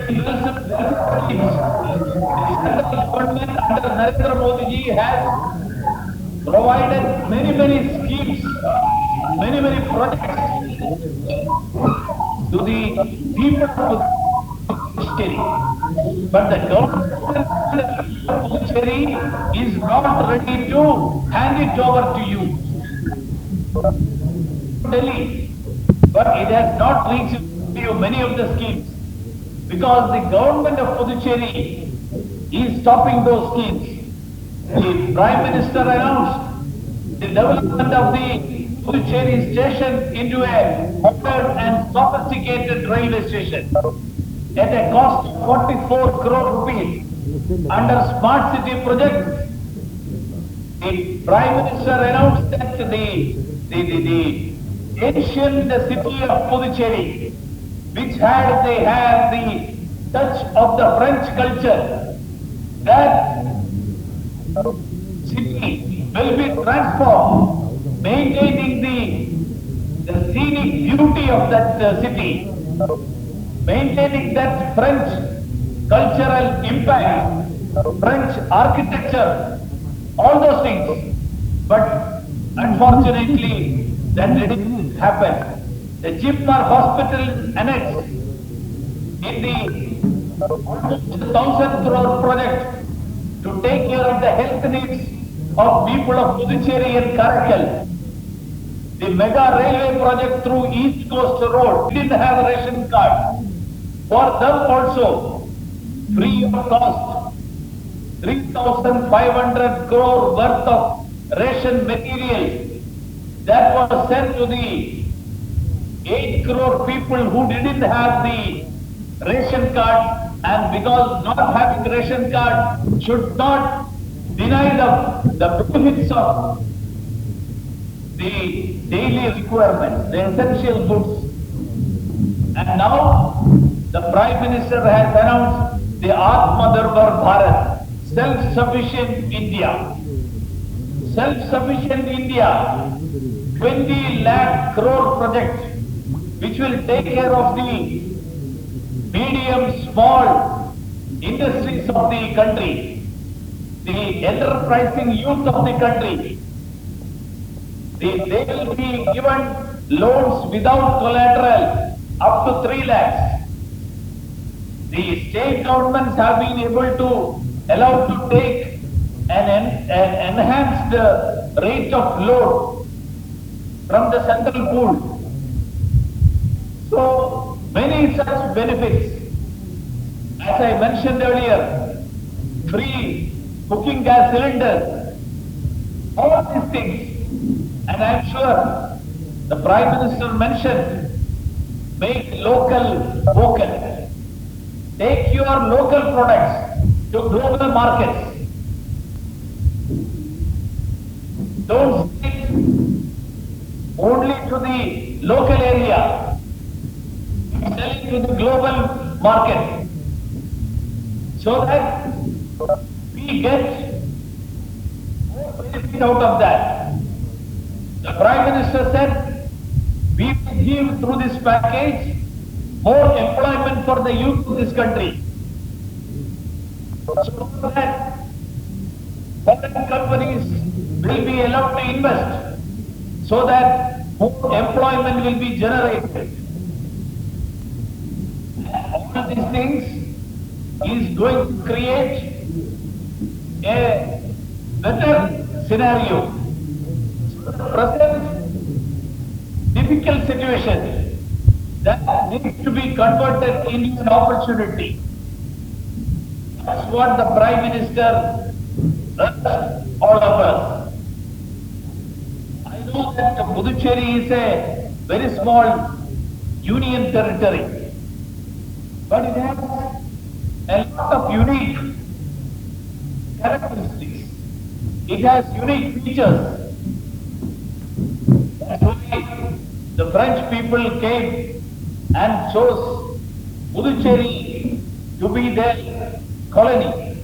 The central government under Narendra Modi has provided many schemes, many projects to the people of Puducherry. But the government of Puducherry is not ready to hand it over to you. Delhi, but it has not reached to you many of the schemes because the government of Puducherry is stopping those schemes. The Prime Minister announced the development of the Puducherry station into a modern and sophisticated railway station at a cost of 44 crore rupees under Smart City project. The Prime Minister announced that the ancient city of Puducherry, which had the touch of the French culture, that city will be transformed, maintaining the scenic beauty of that city, maintaining that French cultural impact, French architecture, all those things. But unfortunately, that didn't happen. The Jipmar Hospital annexed in the 1,000 crore project to take care of the health needs of people of Puducherry and Karaikal. The mega railway project through East Coast Road didn't have a ration card. For them also, free of cost, 3,500 crore worth of ration material that was sent to the 8 crore people who didn't have the ration card, and because not having ration card should not deny the benefits of the daily requirements, the essential goods. And now the Prime Minister has announced the Atmanirbhar Bharat, self-sufficient India. Self-sufficient India, 20 lakh crore project, which will take care of the medium, small industries of the country, the enterprising youth of the country. They will be given loans without collateral up to 3 lakhs. The state governments have been able to allow to take an enhanced rate of loan from the central pool. So many such benefits. As I mentioned earlier, free cooking gas cylinders, all these things. And I am sure the Prime Minister mentioned, make local vocal. Take your local products to global markets. Don't stick only to the local area. Sell it to the global market. So that we get more benefit out of that. The Prime Minister said, we will give through this package more employment for the youth of this country. So that foreign companies will be allowed to invest, so that more employment will be generated. All of these things is going to create a better scenario. Present difficult situation that needs to be converted into an opportunity. That's what the Prime Minister urged all of us. I know that Puducherry is a very small union territory, but it has a lot of unique characteristics. It has unique features. That's why the French people came and chose Puducherry to be their colony.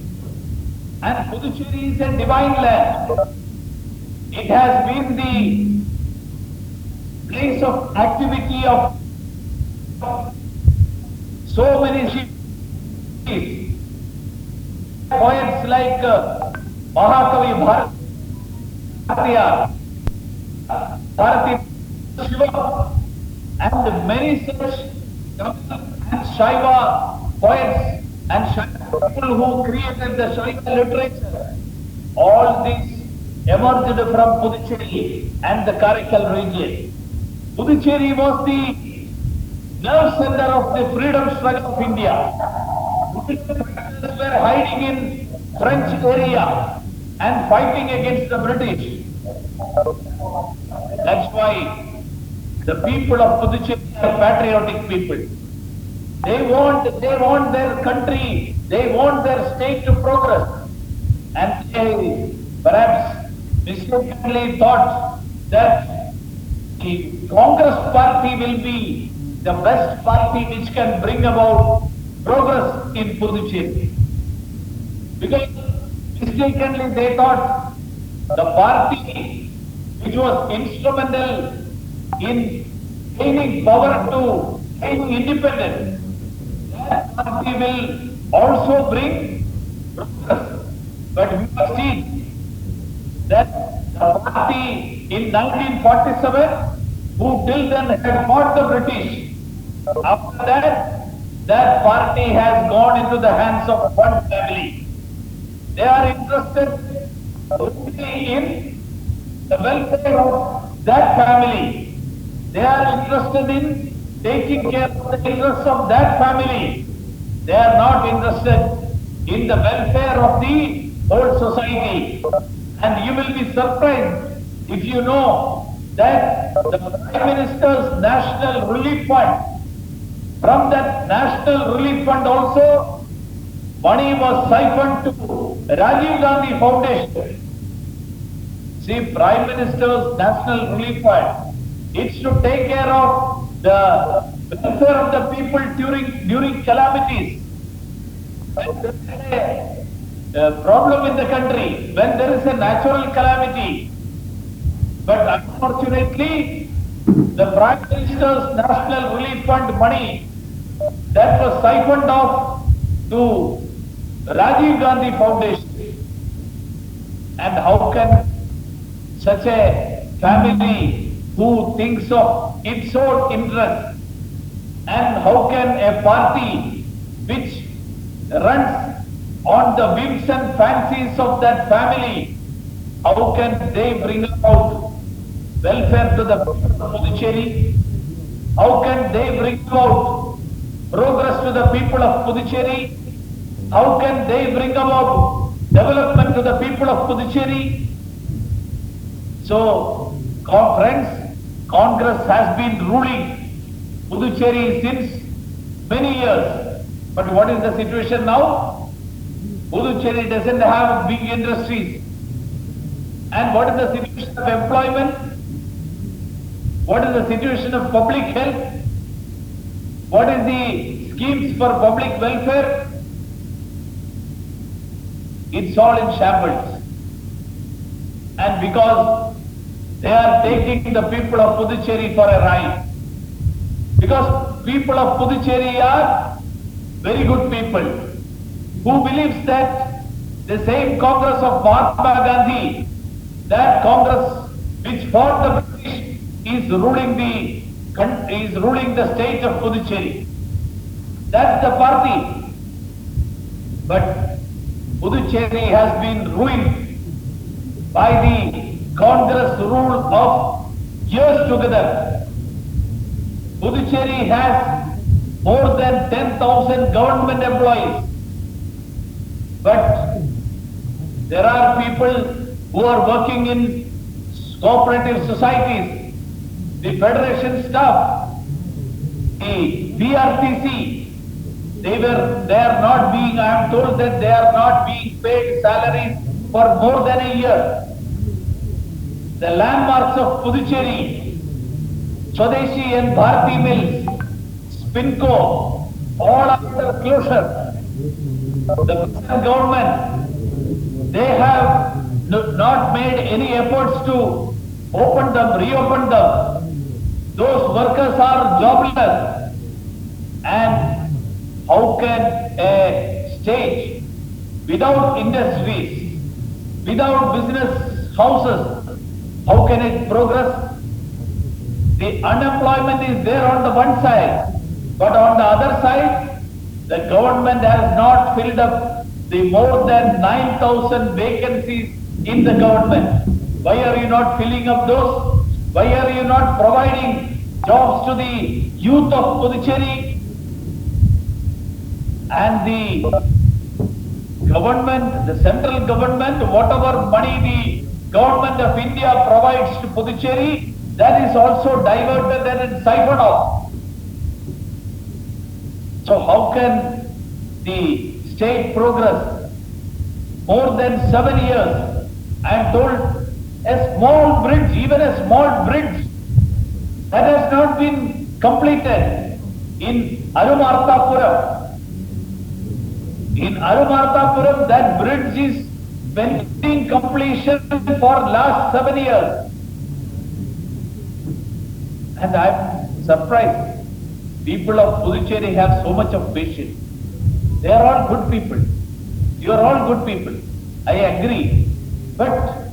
And Puducherry is a divine land. It has been the place of activity of so many cities. Poets like Mahakavi Bharati Shiva, and many such Tamil and Shaiva poets and Shaiva people who created the Shaiva literature. All these emerged from Puducherry and the Karaikal region. Puducherry was the nerve center of the freedom struggle of India. British were hiding in French area and fighting against the British. That's why the people of Puducherry are patriotic people. They want their country, they want their state to progress. And they perhaps mistakenly thought that the Congress party will be the best party which can bring about progress in Puducherry. Because mistakenly they thought the party which was instrumental in gaining power to gain independence, that party will also bring progress. But we have seen that the party in 1947, who till then had fought the British, after that, that party has gone into the hands of one family. They are interested only in the welfare of that family. They are interested in taking care of the interests of that family. They are not interested in the welfare of the whole society. And you will be surprised if you know that the Prime Minister's National Relief Fund, from that National Relief Fund also, money was siphoned to Rajiv Gandhi Foundation. See, Prime Minister's National Relief Fund, it's to take care of the welfare of the people during calamities. When there is a problem in the country, when there is a natural calamity, but unfortunately, the Prime Minister's National Relief Fund money that was siphoned off to Rajiv Gandhi Foundation. And how can such a family who thinks of its own interest, and how can a party which runs on the whims and fancies of that family, how can they bring about welfare to the people of Puducherry? How can they bring about progress to the people of Puducherry? How can they bring about development to the people of Puducherry? So, friends, Congress has been ruling Puducherry since many years. But what is the situation now? Puducherry doesn't have big industries. And what is the situation of employment? What is the situation of public health? What is the schemes for public welfare? It's all in shambles. And because they are taking the people of Puducherry for a ride. Because people of Puducherry are very good people who believes that the same Congress of Mahatma Gandhi, that Congress which fought the British, is ruling the state of Puducherry. That's the party. But Puducherry has been ruined by the Congress rule of years together. Puducherry has more than 10,000 government employees. But there are people who are working in cooperative societies, the federation staff, the BRTC, I am told that they are not being paid salaries for more than a year. The landmarks of Puducherry, Swadeshi and Bharati Mills, Spinco, all are under closure. The present government, they have not made any efforts to open them, reopen them. Those workers are jobless. And how can a state without industries, without business houses, how can it progress? The unemployment is there on the one side, but on the other side, the government has not filled up the more than 9,000 vacancies in the government. Why are you not filling up those? Why are you not providing jobs to the youth of Puducherry? And the government, the central government, whatever money the government of India provides to Puducherry, that is also diverted and siphoned off. So how can the state progress? More than 7 years, I am told a small bridge, even a small bridge, that has not been completed in Arumarthapuram. In Arumarthapuram, that bridge is pending completion for last 7 years. And I am surprised. People of Puducherry have so much of patience. They are all good people. You are all good people. I agree. But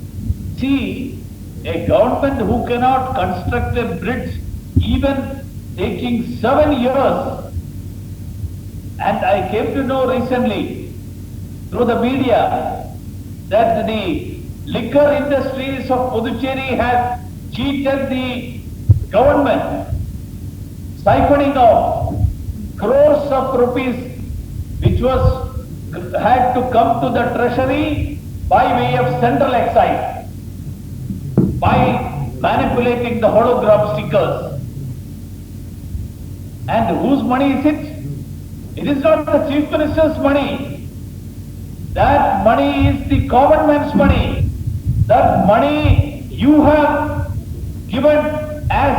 see, a government who cannot construct a bridge, even taking 7 years. And I came to know recently through the media that the liquor industries of Puducherry have cheated the government, siphoning off crores of rupees which had to come to the treasury by way of central excise, by manipulating the hologram stickers. And whose money is it? It is not the Chief Minister's money. That money is the government's money. That money you have given as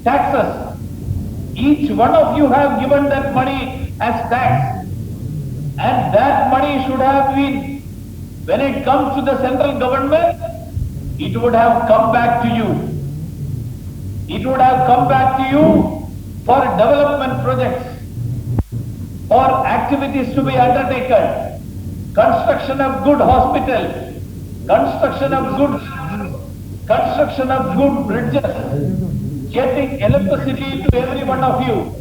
taxes. Each one of you have given that money as tax. And that money should have been, when it comes to the central government, it would have come back to you. It would have come back to you for development projects, for activities to be undertaken, construction of good hospitals, construction of good bridges, getting electricity to every one of you,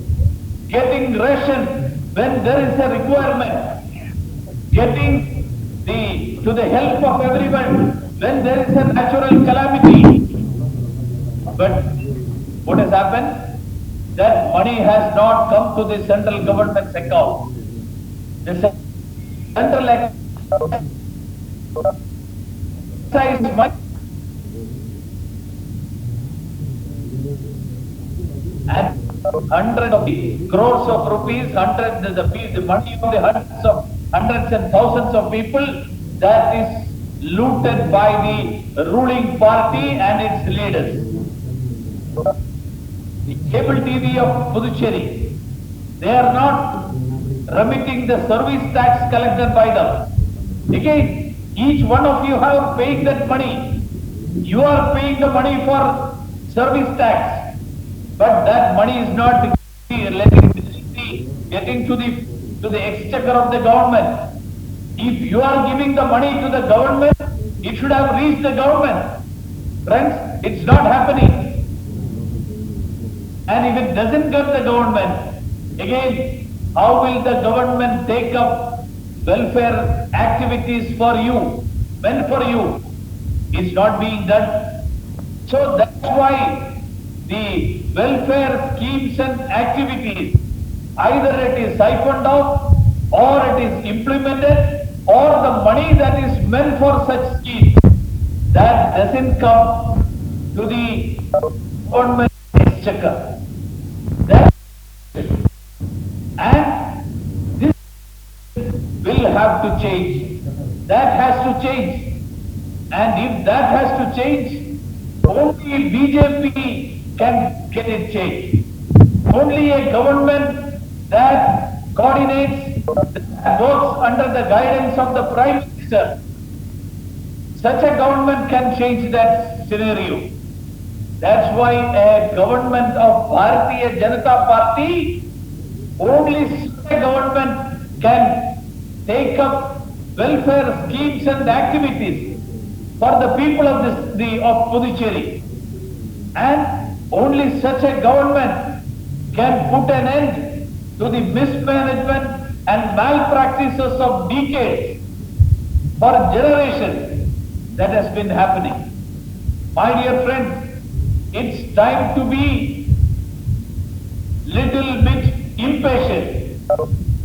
getting ration when there is a requirement, getting to the help of everyone when there is a natural calamity. But what has happened? That money has not come to the central government's account. The central account money and hundreds of crores of rupees, the money of the hundreds and thousands of people that is looted by the ruling party and its leaders. The cable TV of Puducherry, they are not remitting the service tax collected by them. Again, each one of you have paid that money. You are paying the money for service tax, but that money is not getting to the exchequer of the government. If you are giving the money to the government, it should have reached the government. Friends, it's not happening. And if it doesn't get the government, again, how will the government take up welfare activities for you? When for you? It's not being done. So that's why the welfare schemes and activities, either it is siphoned off, or it is implemented, or the money that is meant for such schemes, that doesn't come to the government exchequer. And this will have to change. That has to change. And if that has to change, only BJP can get it changed. Only a government that coordinates, that works under the guidance of the Prime Minister, such a government can change that scenario. That's why a government of Bharatiya Janata Party, only such a government can take up welfare schemes and activities for the people of Puducherry. And only such a government can put an end to the mismanagement and malpractices of decades for generations that has been happening. My dear friends, it's time to be little bit impatient,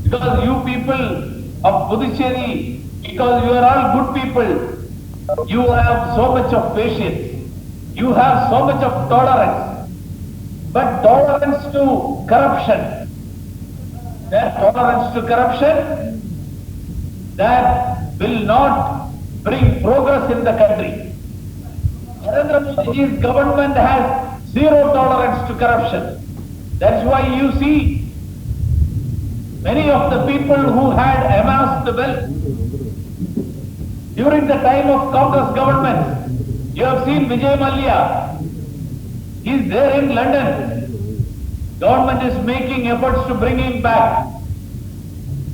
because you people of Puducherry, because you are all good people, you have so much of patience, you have so much of tolerance, but tolerance to corruption, that will not bring progress in the country. Narendra Modi's government has zero tolerance to corruption. That's why you see many of the people who had amassed the wealth during the time of Congress government. You have seen Vijay Mallya. He is there in London. Government is making efforts to bring him back,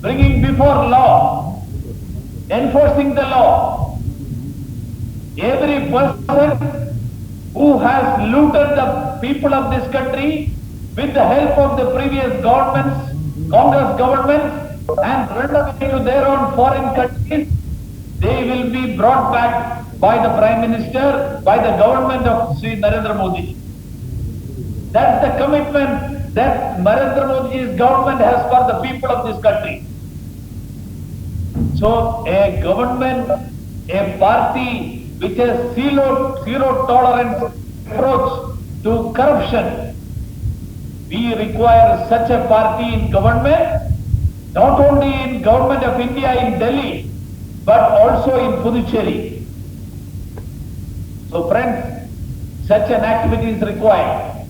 bringing before law, enforcing the law. Every person who has looted the people of this country with the help of the previous governments, Congress governments, and run away to their own foreign countries, they will be brought back by the Prime Minister, by the government of Sri Narendra Modi. That's the commitment that Narendra Modi's government has for the people of this country. So a government, a party which has zero tolerance approach to corruption, we require such a party in government, not only in government of India in Delhi, but also in Puducherry. So friends, such an activity is required.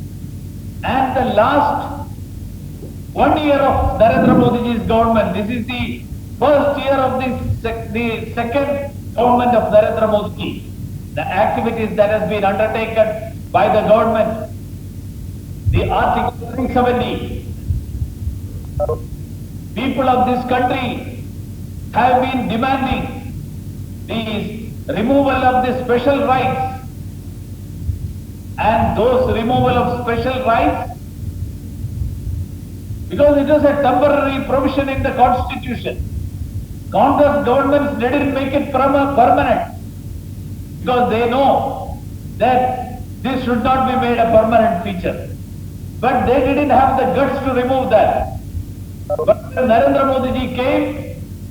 And the last 1 year of Narendra Modi's government, this is the first year of the second government of Narendra Modi. The activities that has been undertaken by the government, the Article 370, people of this country have been demanding the removal of the special rights, and those removal of special rights, because it was a temporary provision in the constitution. Congress governments didn't make it permanent, because they know that this should not be made a permanent feature. But they didn't have the guts to remove that. But when Narendra Modi came,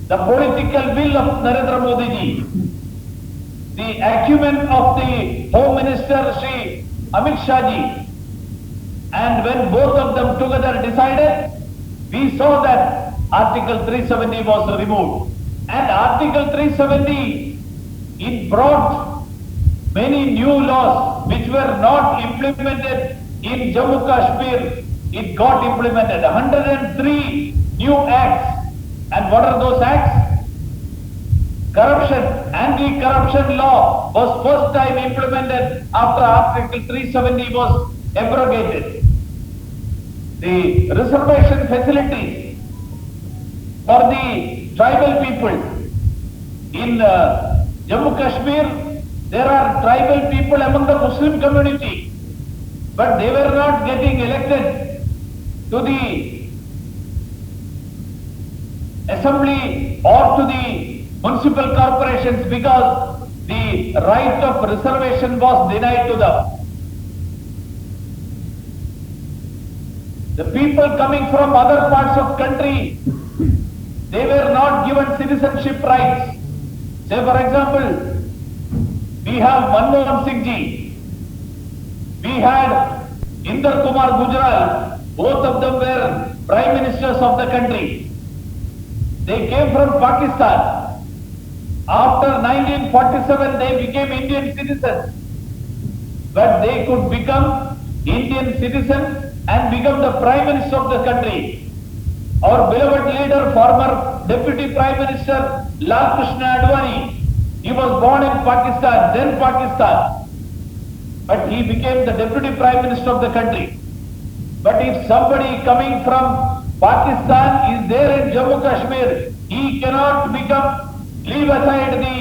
the political will of Narendra Modi, the acumen of the Home Minister Shri Amit Shah ji, and when both of them together decided, we saw that Article 370 was removed. And Article 370, it brought many new laws which were not implemented in Jammu Kashmir. It got implemented. 103 new acts. And what are those acts? Corruption, anti-corruption law was first time implemented after Article 370 was abrogated. The reservation facilities for the tribal people in Jammu Kashmir, there are tribal people among the Muslim community, but they were not getting elected to the assembly or to the municipal corporations because the right of reservation was denied to them. The people coming from other parts of country, they were not given citizenship rights. Say for example, we have Manmohan Singh ji, we had Inder Kumar Gujral, both of them were prime ministers of the country. They came from Pakistan. After 1947, they became Indian citizens. But they could become Indian citizens and become the prime minister of the country. Our beloved leader, former deputy prime minister Lal Krishna Advani, he was born in Pakistan, then Pakistan, but he became the deputy prime minister of the country. But if somebody coming from Pakistan is there in Jammu Kashmir, he cannot leave aside the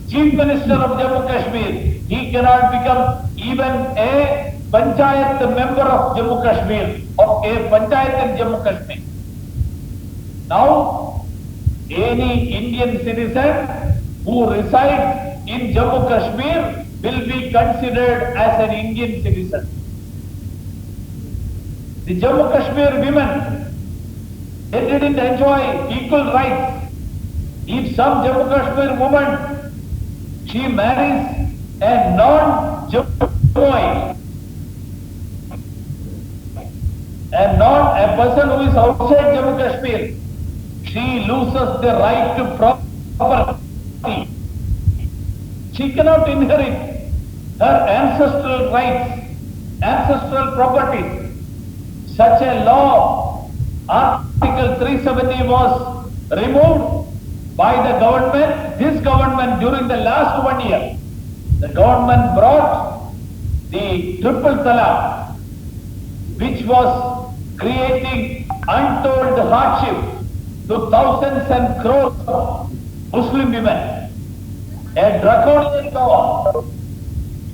chief minister of Jammu Kashmir. He cannot become even a Panchayat member of Jammu Kashmir, of a Panchayat in Jammu Kashmir. Now, any Indian citizen who resides in Jammu Kashmir will be considered as an Indian citizen. The Jammu Kashmir women, they didn't enjoy equal rights. If some Jammu Kashmir woman, she marries a non-Jammuite, a person who is outside Jammu Kashmir, she loses the right to property. She cannot inherit her ancestral rights, ancestral property. Such a law, Article 370 was removed by the government, this government during the last 1 year. The government brought the triple talaq, which was creating untold hardship to thousands and crores of Muslim women. A draconian law.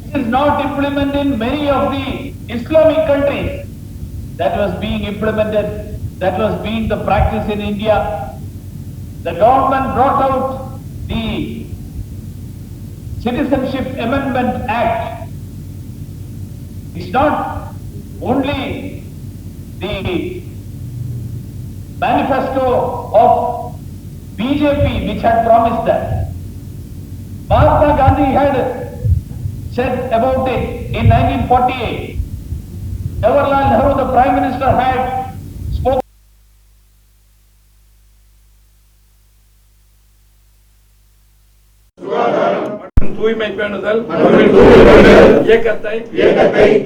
It is not implemented in many of the Islamic countries. That was being implemented, that was being the practice in India. The government brought out the Citizenship Amendment Act. It's not only the manifesto of BJP which had promised that. Mahatma Gandhi had said about it in 1948. Jawaharlal Nehru, the Prime Minister, had தூய்மை பேணுதல் இயக்கத்தை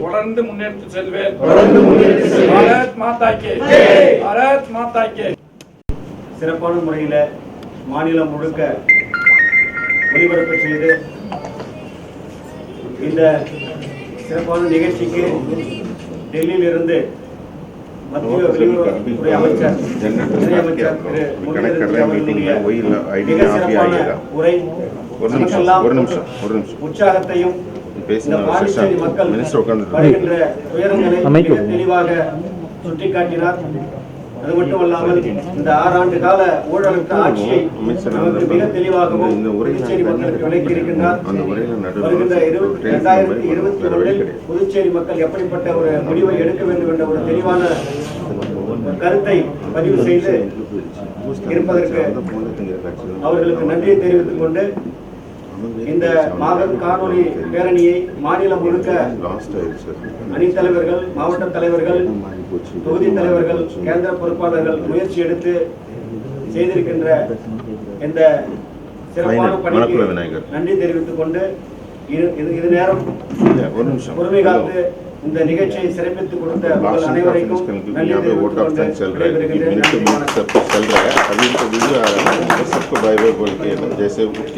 தொடர்ந்து முன்னெடுத்து செல்வேன். பாரத் மாதா கி ஜெய். பாரத் மாதா கி. சிறப்பான முறையில் மாநிலம் முழுக்க ஒளிபரப்பு செய்து இந்த சிறப்பான நிகழ்ச்சிக்கு டெல்லியிலிருந்து மத்திய வெளியுறவுத்துறை அமைச்சர் இணையமைச்சர் திரு முரளிதரன் அவர்களுடைய மிக சிறப்பான உரை நமக்கெல்லாம் உற்சாகத்தையும் இந்த பாண்டிச்சேரி மக்கள் வருகின்ற துயரங்களை மிக தெளிவாக சுட்டிக்காட்டினார். அது மட்டுமல்லாமல் இந்த 6 ஆண்டு கால ஊழலுக்கு ஆட்சியை நமக்கு மிக தெளிவாகவும் புதுச்சேரி மக்களுக்கு விளக்கியிருக்கின்றார். வருகின்ற 2021 புதுச்சேரி மக்கள் எப்படிப்பட்ட ஒரு முடிவை எடுக்க வேண்டும் என்ற ஒரு தெளிவான கருத்தை பதிவு செய்து இருப்பதற்கு அவர்களுக்கு நன்றியை தெரிவித்துக் கொண்டு இந்த மாபெரும் காணொலி பேரணியை மாநிலம் முழுக்க அணித்தலைவர்கள், மாவட்ட தலைவர்கள், தொகுதி தலைவர்கள், கேந்திர பொறுப்பாளர்கள் முயற்சி எடுத்து செய்திருக்கின்ற இந்த சிறப்பான பணிக்கு நன்றி தெரிவித்துக் கொண்டு இது நேரம் பொறுமை காத்து இந்த நிகழ்ச்சியை சிறப்பித்துக் கொடுத்த உங்கள் அனைவருக்கும் நன்றி தெரிவித்துக் கொண்டு விடைபெறுகிறேன்.